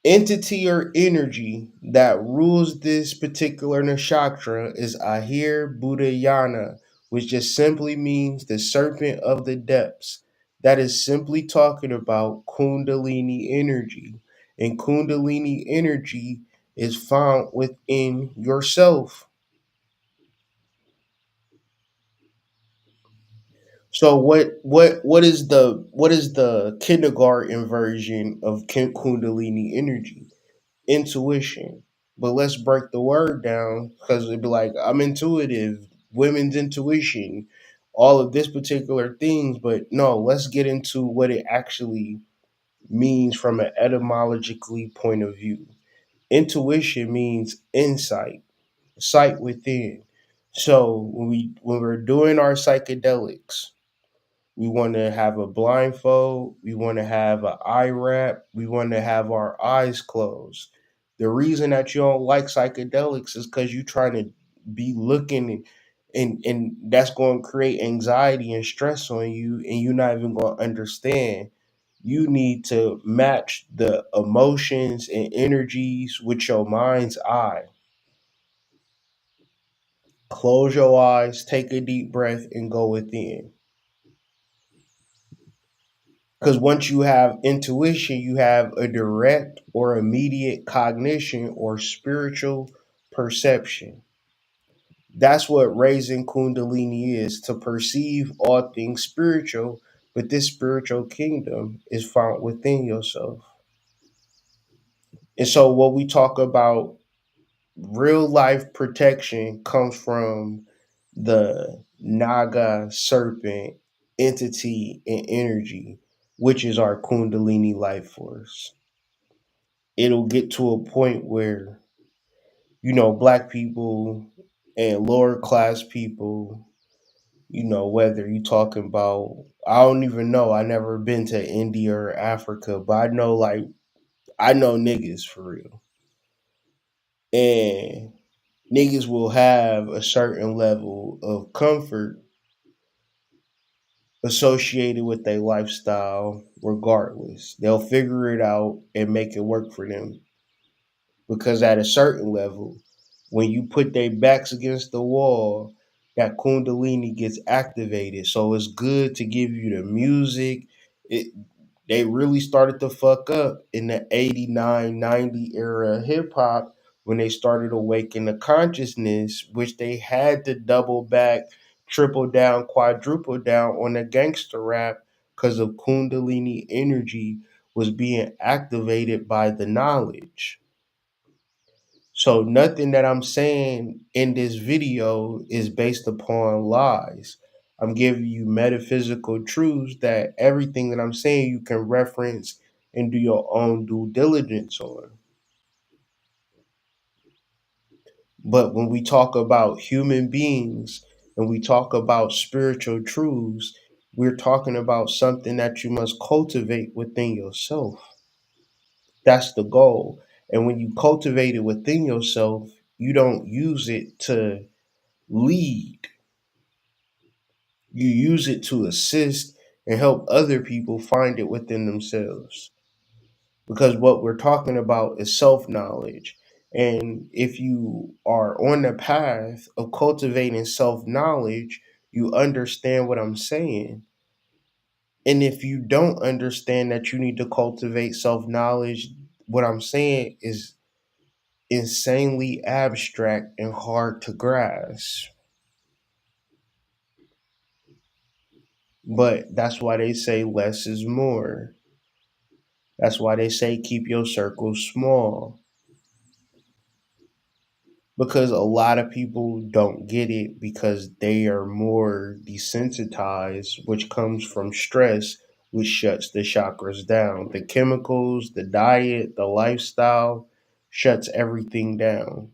entity or energy that rules this particular nakshatra is Ahir Buddhayana, which just simply means the serpent of the depths. That is simply talking about Kundalini energy. And Kundalini energy is found within yourself. So what is the kindergarten version of Kundalini energy? Intuition. But let's break the word down because it'd be like, I'm intuitive, women's intuition, all of this particular things. But no, let's get into what it actually means from an etymologically point of view. Intuition means insight, sight within. So when we're doing our psychedelics, we want to have a blindfold. We want to have an eye wrap. We want to have our eyes closed. The reason that you don't like psychedelics is because you're trying to be looking, and that's going to create anxiety and stress on you, and you're not even going to understand. You need to match the emotions and energies with your mind's eye. Close your eyes, take a deep breath, and go within. Because once you have intuition, you have a direct or immediate cognition or spiritual perception. That's what raising Kundalini is, to perceive all things spiritual, but this spiritual kingdom is found within yourself. And so, what we talk about real life protection comes from the Naga serpent entity and energy, which is our Kundalini life force. It'll get to a point where, black people and lower class people, Whether you talking about, I don't even know. I never been to India or Africa, but I know niggas for real. And niggas will have a certain level of comfort associated with their lifestyle regardless. They'll figure it out and make it work for them. Because at a certain level, when you put their backs against the wall, that Kundalini gets activated. So it's good to give you the music. It They really started to fuck up in the 89, 90 era of hip hop when they started awakening the consciousness, which they had to double back, triple down, quadruple down on the gangster rap because of Kundalini energy was being activated by the knowledge. So nothing that I'm saying in this video is based upon lies. I'm giving you metaphysical truths that everything that I'm saying you can reference and do your own due diligence on. But when we talk about human beings and we talk about spiritual truths, we're talking about something that you must cultivate within yourself. That's the goal. And when you cultivate it within yourself, you don't use it to lead. You use it to assist and help other people find it within themselves. Because what we're talking about is self knowledge. And if you are on the path of cultivating self knowledge, you understand what I'm saying. And if you don't understand that you need to cultivate self knowledge, what I'm saying is insanely abstract and hard to grasp. But that's why they say less is more. That's why they say keep your circle small. Because a lot of people don't get it because they are more desensitized, which comes from stress, which shuts the chakras down. The chemicals, the diet, the lifestyle shuts everything down.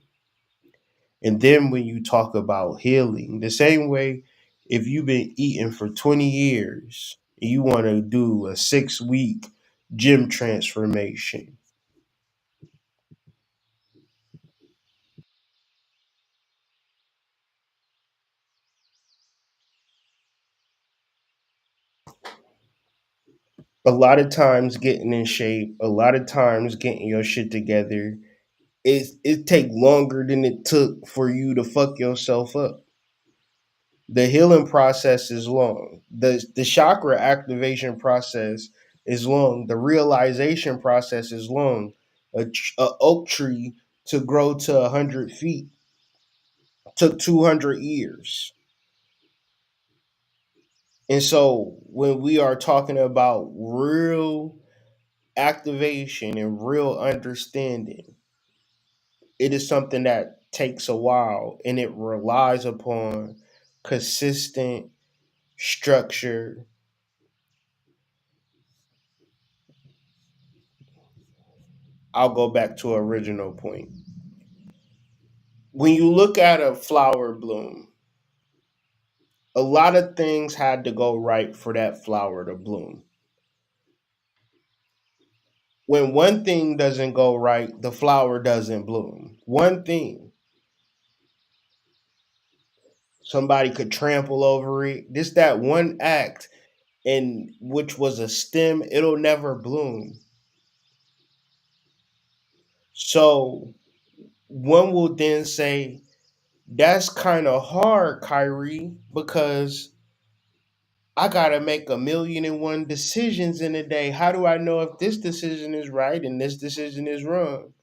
And then when you talk about healing, the same way if you've been eating for 20 years and you want to do a 6 week gym transformation, a lot of times getting in shape, a lot of times getting your shit together, it take longer than it took for you to fuck yourself up. The healing process is long. The chakra activation process is long. The realization process is long. A oak tree to grow to 100 feet took 200 years. And so when we are talking about real activation and real understanding, it is something that takes a while and it relies upon consistent structure. I'll go back to original point. When you look at a flower bloom, a lot of things had to go right for that flower to bloom. When one thing doesn't go right, the flower doesn't bloom. One thing, somebody could trample over it. This that one act, and which was a stem, it'll never bloom. So one will then say, that's kind of hard, Kyrie, because I gotta make 1,000,001 decisions in a day. How do I know if this decision is right and this decision is wrong?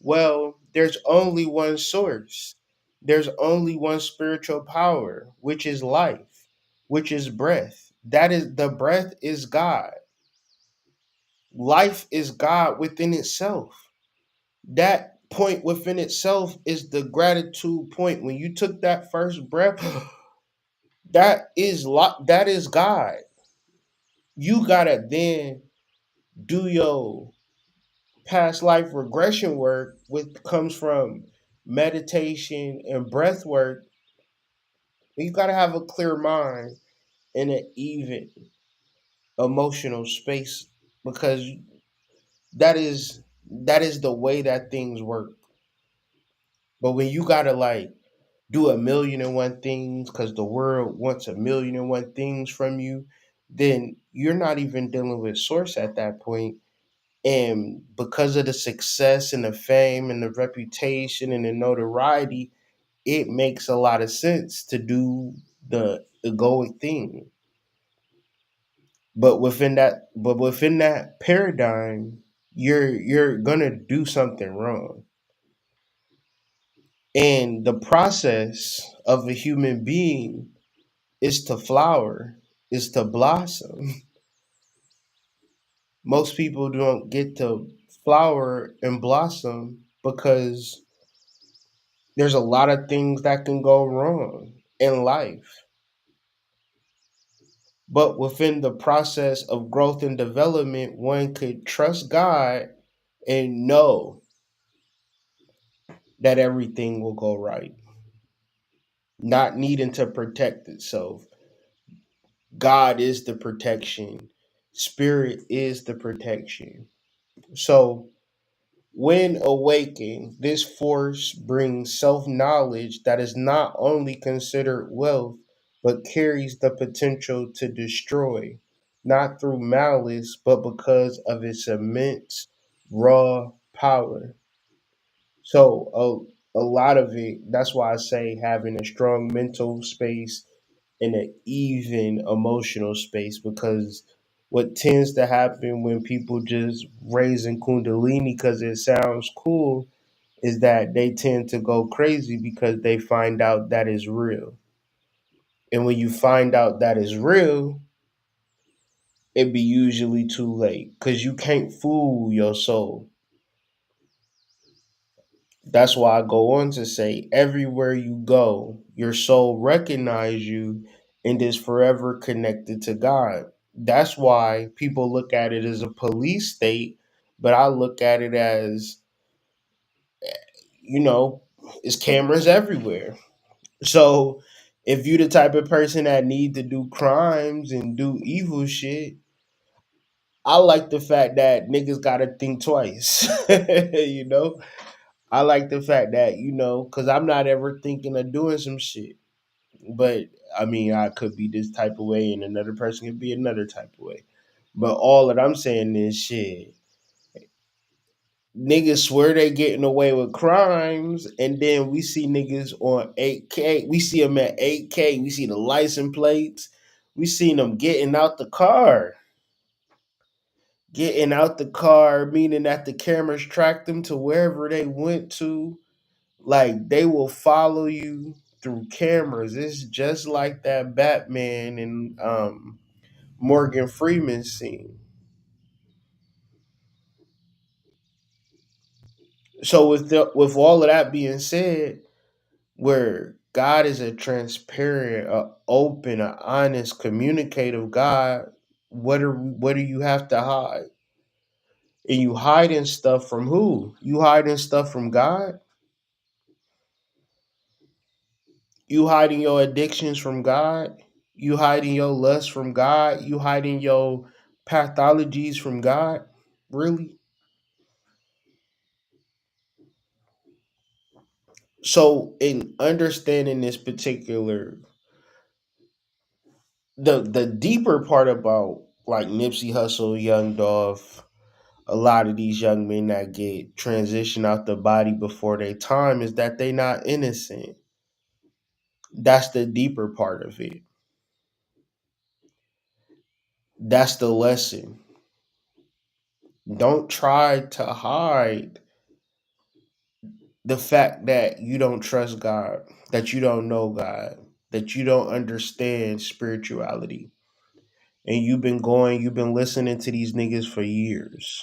Well, there's only one source. There's only one spiritual power, which is life, which is breath. That is the breath is God. Life is God within itself. That point within itself is the gratitude point. When you took that first breath, that is God. You gotta then do your past life regression work, which comes from meditation and breath work, You gotta have a clear mind and an even emotional space because that is that is the way that things work. But when you gotta like do a million and one things because the world wants a million and one things from you, then you're not even dealing with source at that point. And because of the success and the fame and the reputation and the notoriety, it makes a lot of sense to do the egoic thing. But within that paradigm, you're gonna do something wrong. And the process of a human being is to flower, is to blossom. Most people don't get to flower and blossom because there's a lot of things that can go wrong in life. But within the process of growth and development, one could trust God and know that everything will go right, not needing to protect itself. God is the protection, Spirit is the protection. So, when awakened, this force brings self knowledge that is not only considered wealth, but carries the potential to destroy, not through malice, but because of its immense raw power. So, a lot of it, that's why I say having a strong mental space and an even emotional space, because what tends to happen when people just raising Kundalini because it sounds cool is that they tend to go crazy because they find out that is real. And when you find out that is real, it be usually too late because you can't fool your soul. That's why I go on to say everywhere you go, your soul recognize you and is forever connected to God. That's why people look at it as a police state, but I look at it as, you know, it's cameras everywhere. So if you the type of person that need to do crimes and do evil shit, I like the fact that niggas gotta think twice. you know? I like the fact that, because I'm not ever thinking of doing some shit. But I mean, I could be this type of way and another person could be another type of way. But all that I'm saying is shit. Niggas swear they getting away with crimes, and then we see niggas on 8K. We see them at 8K. We see the license plates. We seen them getting out the car. Getting out the car, meaning that the cameras tracked them to wherever they went to. Like they will follow you through cameras. It's just like that Batman and Morgan Freeman scene. So with all of that being said, where God is a transparent, a open, a honest, communicative God, what do you have to hide? And you hiding stuff from who? You hiding stuff from God? You hiding your addictions from God? You hiding your lust from God? You hiding your pathologies from God? Really? So in understanding this particular the deeper part about like Nipsey Hussle, Young Dolph, a lot of these young men that get transitioned out the body before their time is that they not innocent. That's the deeper part of it. That's the lesson. Don't try to hide the fact that you don't trust God, that you don't know God, that you don't understand spirituality. And you've been listening to these niggas for years.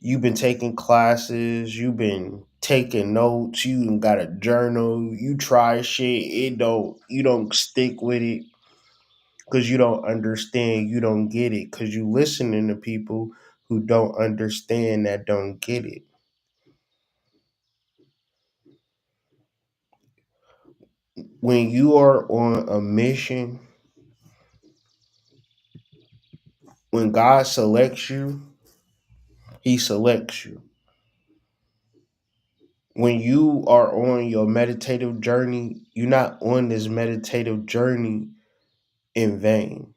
You've been taking classes, you've been taking notes, you done got a journal, you try shit, you don't stick with it because you don't understand, you don't get it, because you listening to people who don't understand that don't get it. When you are on a mission, when God selects you, He selects you. When you are on your meditative journey, you're not on this meditative journey in vain.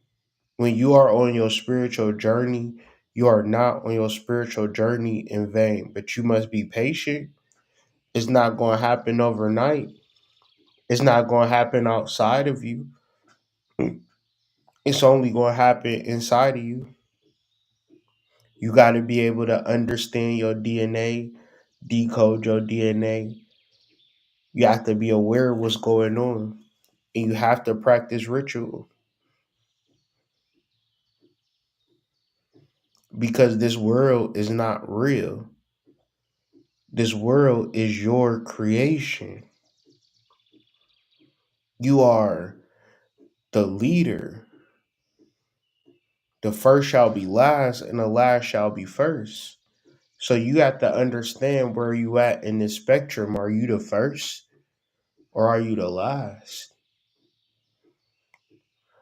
When you are on your spiritual journey, you are not on your spiritual journey in vain, but you must be patient. It's not going to happen overnight. It's not going to happen outside of you. It's only going to happen inside of you. You got to be able to understand your DNA, decode your DNA. You have to be aware of what's going on, and you have to practice ritual because this world is not real. This world is your creation. You are the leader. The first shall be last, and the last shall be first. So you have to understand where you at in this spectrum. Are you the first or are you the last?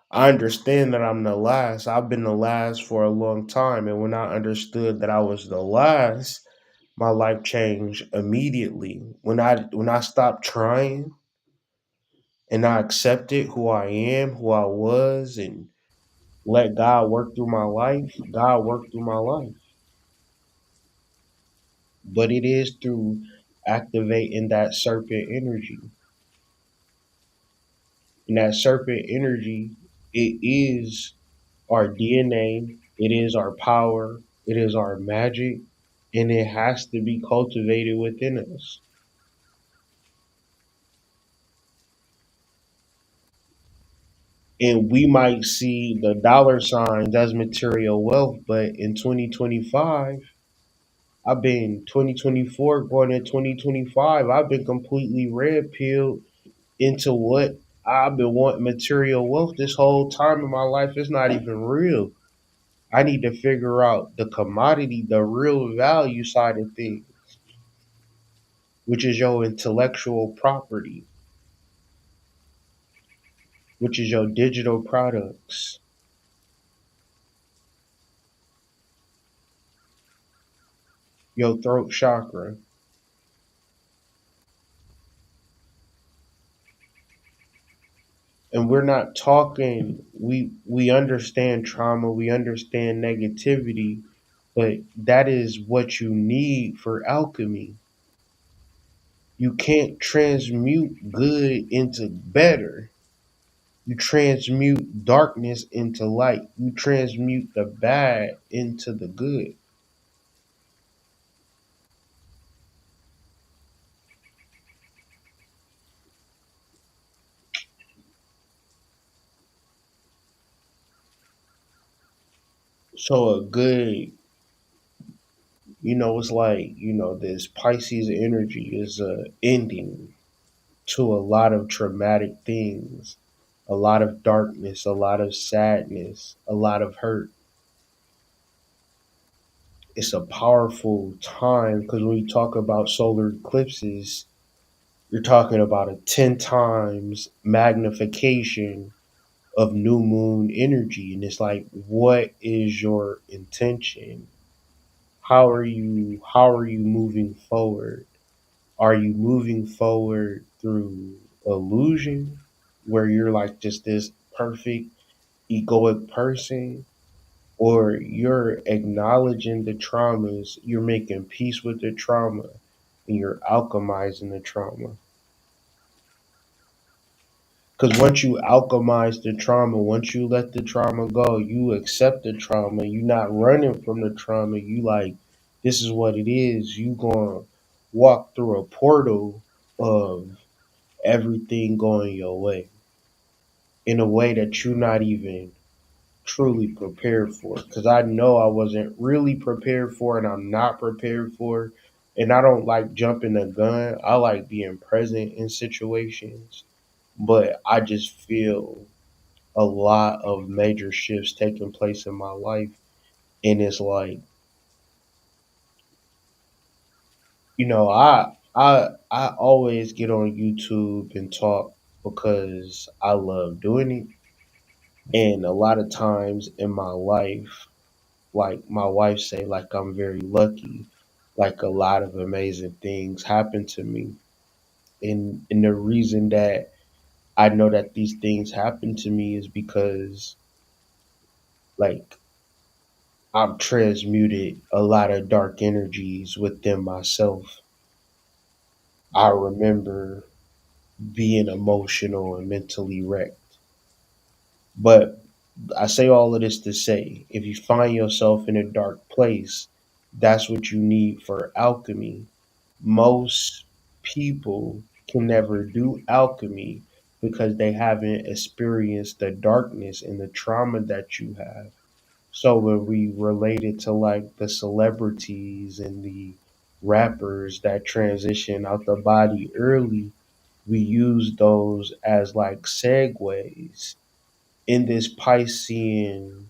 I understand that I'm the last. I've been the last for a long time. And when I understood that I was the last, my life changed immediately. When I stopped trying and I accepted who I am, who I was, and let God work through my life, God worked through my life. But it is through activating that serpent energy. And that serpent energy, it is our DNA, it is our power, it is our magic, and it has to be cultivated within us. And we might see the dollar signs as material wealth, but in 2025, I've been 2024 going to 2025, I've been completely red pilled into what I've been wanting material wealth this whole time in my life. It's not even real. I need to figure out the commodity, the real value side of things, which is your intellectual property, which is your digital products, your throat chakra. And we're not talking, we understand trauma, we understand negativity, but that is what you need for alchemy. You can't transmute good into better. You transmute darkness into light. You transmute the bad into the good. So a good, it's like, this Pisces energy is a ending to a lot of traumatic things, a lot of darkness, a lot of sadness, a lot of hurt. It's a powerful time because when you talk about solar eclipses, you're talking about a 10 times magnification of new moon energy. And it's like, what is your intention? How are you moving forward? Are you moving forward through illusion where you're like just this perfect egoic person, or you're acknowledging the traumas, you're making peace with the trauma, and you're alchemizing the trauma? Because once you alchemize the trauma, once you let the trauma go, you accept the trauma. You're not running from the trauma. You like, this is what it is. You gonna walk through a portal of everything going your way in a way that you're not even truly prepared for. Because I know I wasn't really prepared for, and I'm not prepared for. And I don't like jumping the gun. I like being present in situations. But I just feel a lot of major shifts taking place in my life. And it's like, I always get on YouTube and talk. because I love doing it. And a lot of times in my life, like my wife say, like I'm very lucky, like a lot of amazing things happen to me. And the reason that I know that these things happen to me is because like I've transmuted a lot of dark energies within myself. I remember being emotional and mentally wrecked. But I say all of this to say if you find yourself in a dark place, that's what you need for alchemy. Most people can never do alchemy because they haven't experienced the darkness and the trauma that you have. So when we relate it to like the celebrities and the rappers that transition out the body early, we use those as like segues in this Piscean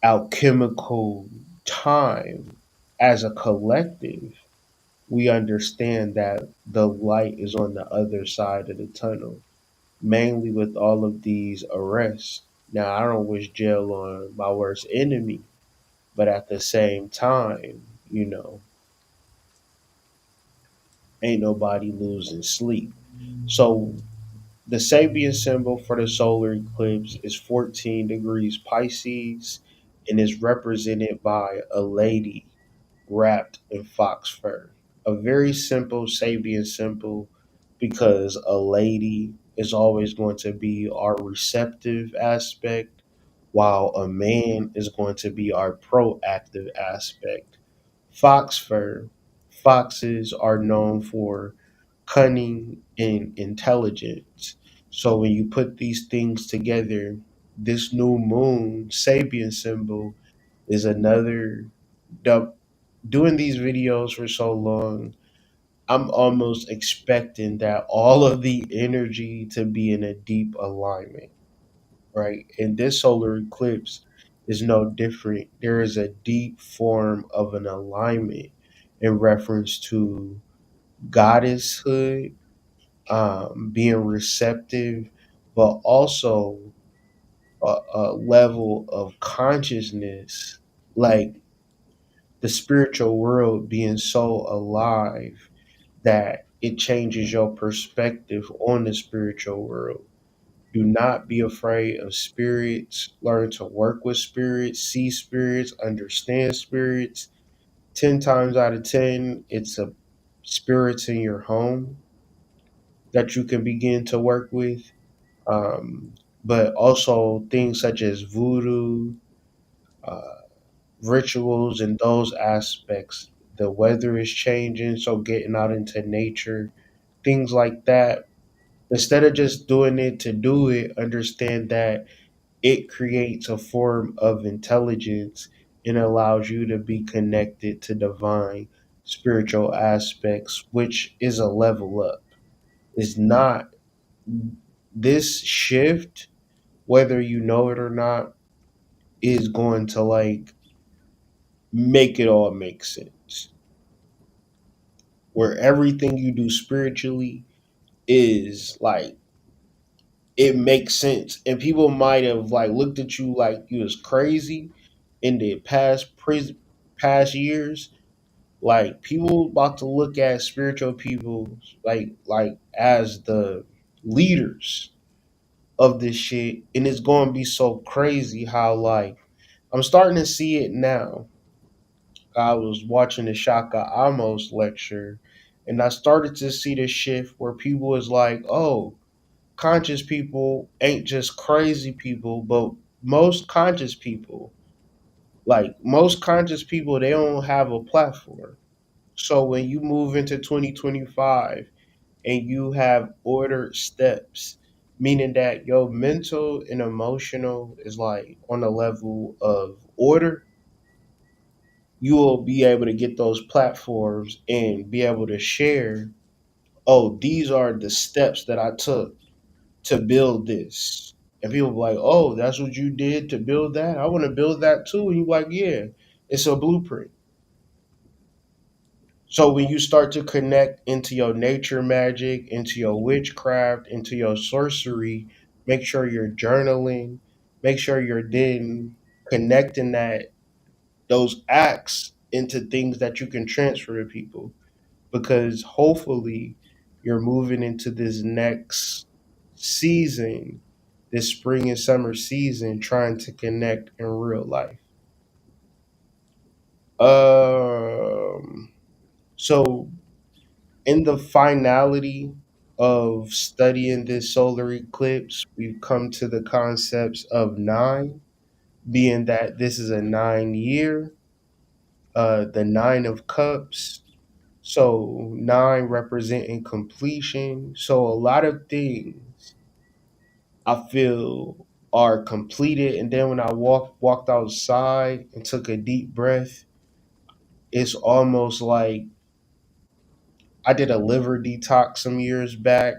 alchemical time. As a collective, we understand that the light is on the other side of the tunnel, mainly with all of these arrests. Now, I don't wish jail on my worst enemy, but at the same time, ain't nobody losing sleep. So the Sabian symbol for the solar eclipse is 14 degrees Pisces and is represented by a lady wrapped in fox fur. A very simple Sabian symbol because a lady is always going to be our receptive aspect, while a man is going to be our proactive aspect. Fox fur. Foxes are known for cunning and intelligence. So when you put these things together, this new moon Sabian symbol is another dub. Doing these videos for so long, I'm almost expecting that all of the energy to be in a deep alignment, right? And this solar eclipse is no different. There is a deep form of an alignment in reference to goddesshood, being receptive, but also a level of consciousness, like the spiritual world being so alive that it changes your perspective on the spiritual world. Do not be afraid of spirits. Learn to work with spirits, see spirits, understand spirits. 10 times out of 10, it's a spirits in your home that you can begin to work with. Um, but also things such as voodoo, uh, rituals, and those aspects. The weather is changing, so getting out into nature, things like that. Instead of just doing it to do it, understand that it creates a form of intelligence and allows you to be connected to divine spiritual aspects, which is a level up. It's not this shift, whether you know it or not, is going to like make it all make sense. Where everything you do spiritually is like it makes sense. And people might have like looked at you like you was crazy in the past years. Like people about to look at spiritual people like as the leaders of this shit, and it's going to be so crazy how like I'm starting to see it now. I was watching the Shaka Amos lecture, and I started to see the shift where people is like, "Oh, conscious people ain't just crazy people, but most conscious people, they don't have a platform." So when you move into 2025 and you have ordered steps, meaning that your mental and emotional is like on a level of order, you will be able to get those platforms and be able to share, oh, these are the steps that I took to build this. And people be like, oh, that's what you did to build that? I want to build that too. And you're like, yeah, it's a blueprint. So when you start to connect into your nature magic, into your witchcraft, into your sorcery, make sure you're journaling, make sure you're then connecting those acts into things that you can transfer to people, because hopefully you're moving into this next season, this spring and summer season, trying to connect in real life. Um, so in the finality of studying this solar eclipse, we've come to the concepts of nine, being that this is a 9 year, the Nine of Cups. So nine representing completion. So a lot of things I feel are completed. And then when I walked outside and took a deep breath, it's almost like I did a liver detox some years back.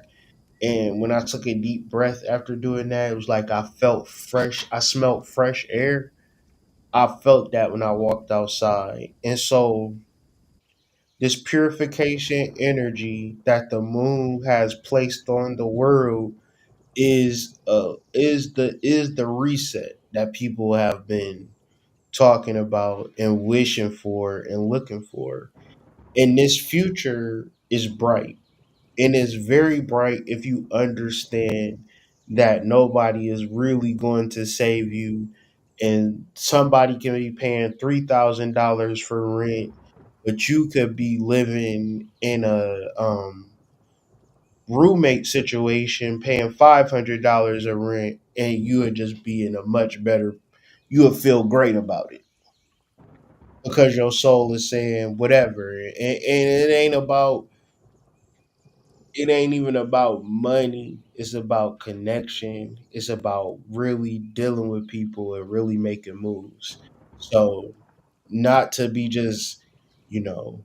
And when I took a deep breath after doing that, it was like I felt fresh. I smelled fresh air. I felt that when I walked outside. And so this purification energy that the moon has placed on the world is the reset that people have been talking about and wishing for and looking for. And this future is bright, and it's very bright if you understand that nobody is really going to save you, and somebody can be paying $3,000 for rent, but you could be living in a roommate situation paying $500 a rent, and you would just be in a much better, you would feel great about it because your soul is saying whatever. And it ain't even about money. It's about connection. It's about really dealing with people and really making moves. So not to be just, you know,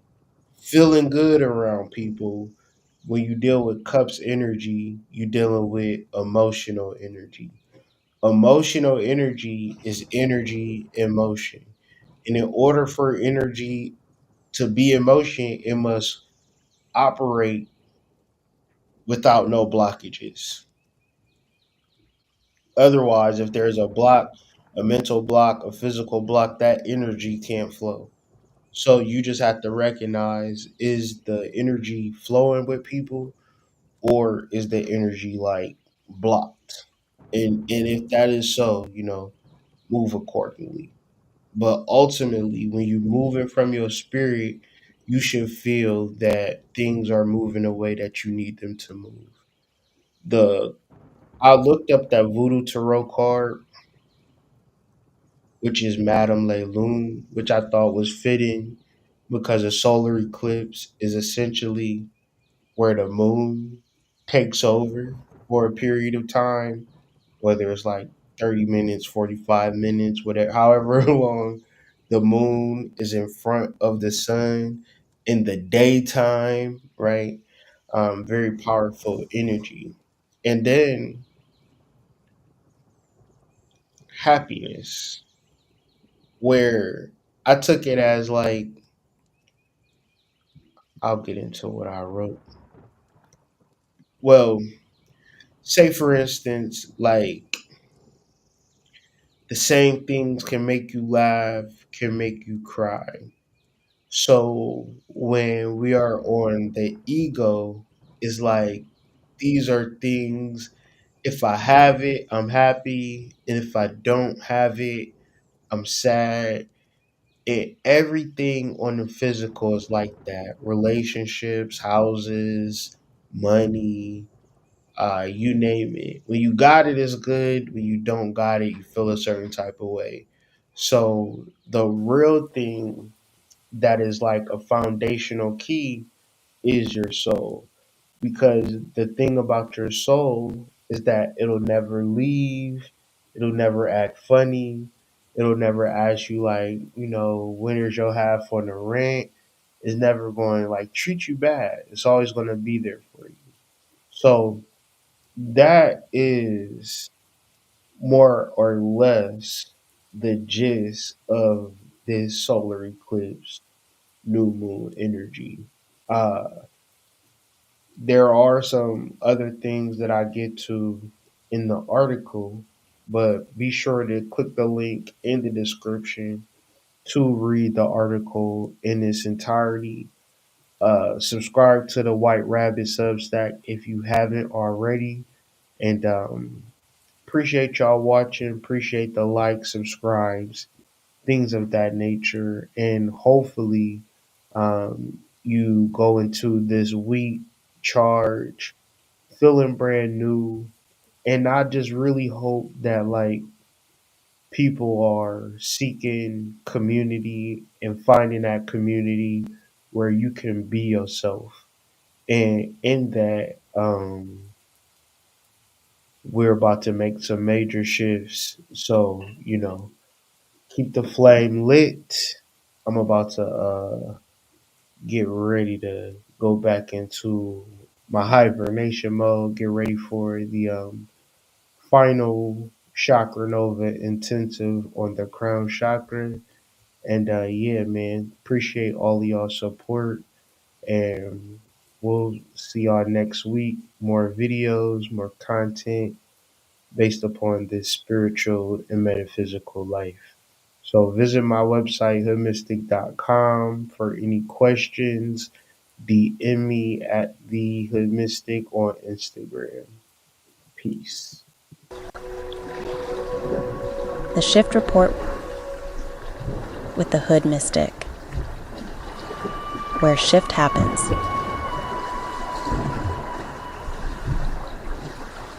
feeling good around people. When you deal with cups energy, you're dealing with emotional energy. Emotional energy is energy in motion. And in order for energy to be in motion, it must operate without no blockages. Otherwise, if there's a block, a mental block, a physical block, that energy can't flow. So you just have to recognize, is the energy flowing with people, or is the energy like blocked? And if that is so, move accordingly. But ultimately, when you're moving from your spirit, you should feel that things are moving the way that you need them to move. The I looked up that Voodoo Tarot card, which is Madame Le Lune, which I thought was fitting because a solar eclipse is essentially where the moon takes over for a period of time, whether it's like 30 minutes, 45 minutes, whatever, however long the moon is in front of the sun in the daytime, right? Very powerful energy. And then happiness, where I took it as like, I'll get into what I wrote. Well, say for instance, like the same things can make you laugh, can make you cry. So when we are on the ego, it's like these are things, if I have it, I'm happy. And if I don't have it, I'm sad. And everything on the physical is like that. Relationships, houses, money, you name it. When you got it, it's good. When you don't got it, you feel a certain type of way. So the real thing that is like a foundational key is your soul. Because the thing about your soul is that it'll never leave, it'll never act funny, it'll never ask you like, when is your half on the rent. It's never going to like treat you bad. It's always going to be there for you. So that is more or less the gist of this solar eclipse. new moon energy. Uh, there are some other things that I get to in the article, but be sure to click the link in the description to read the article in its entirety. Subscribe to the White Rabbit Substack if you haven't already. And appreciate y'all watching. Appreciate the likes, subscribes, things of that nature. And hopefully, you go into this week charge feeling brand new. And I just really hope that like people are seeking community and finding that community where you can be yourself. And in that, we're about to make some major shifts. So, keep the flame lit. I'm about to get ready to go back into my hibernation mode, get ready for the final chakra nova intensive on the crown chakra. And yeah, man, appreciate all of y'all support. And we'll see y'all next week. More videos, more content based upon this spiritual and metaphysical life. So visit my website, hoodmystic.com, for any questions. DM me at the hoodmystic on Instagram. Peace. The Shift Report with the Hood Mystic, where shift happens.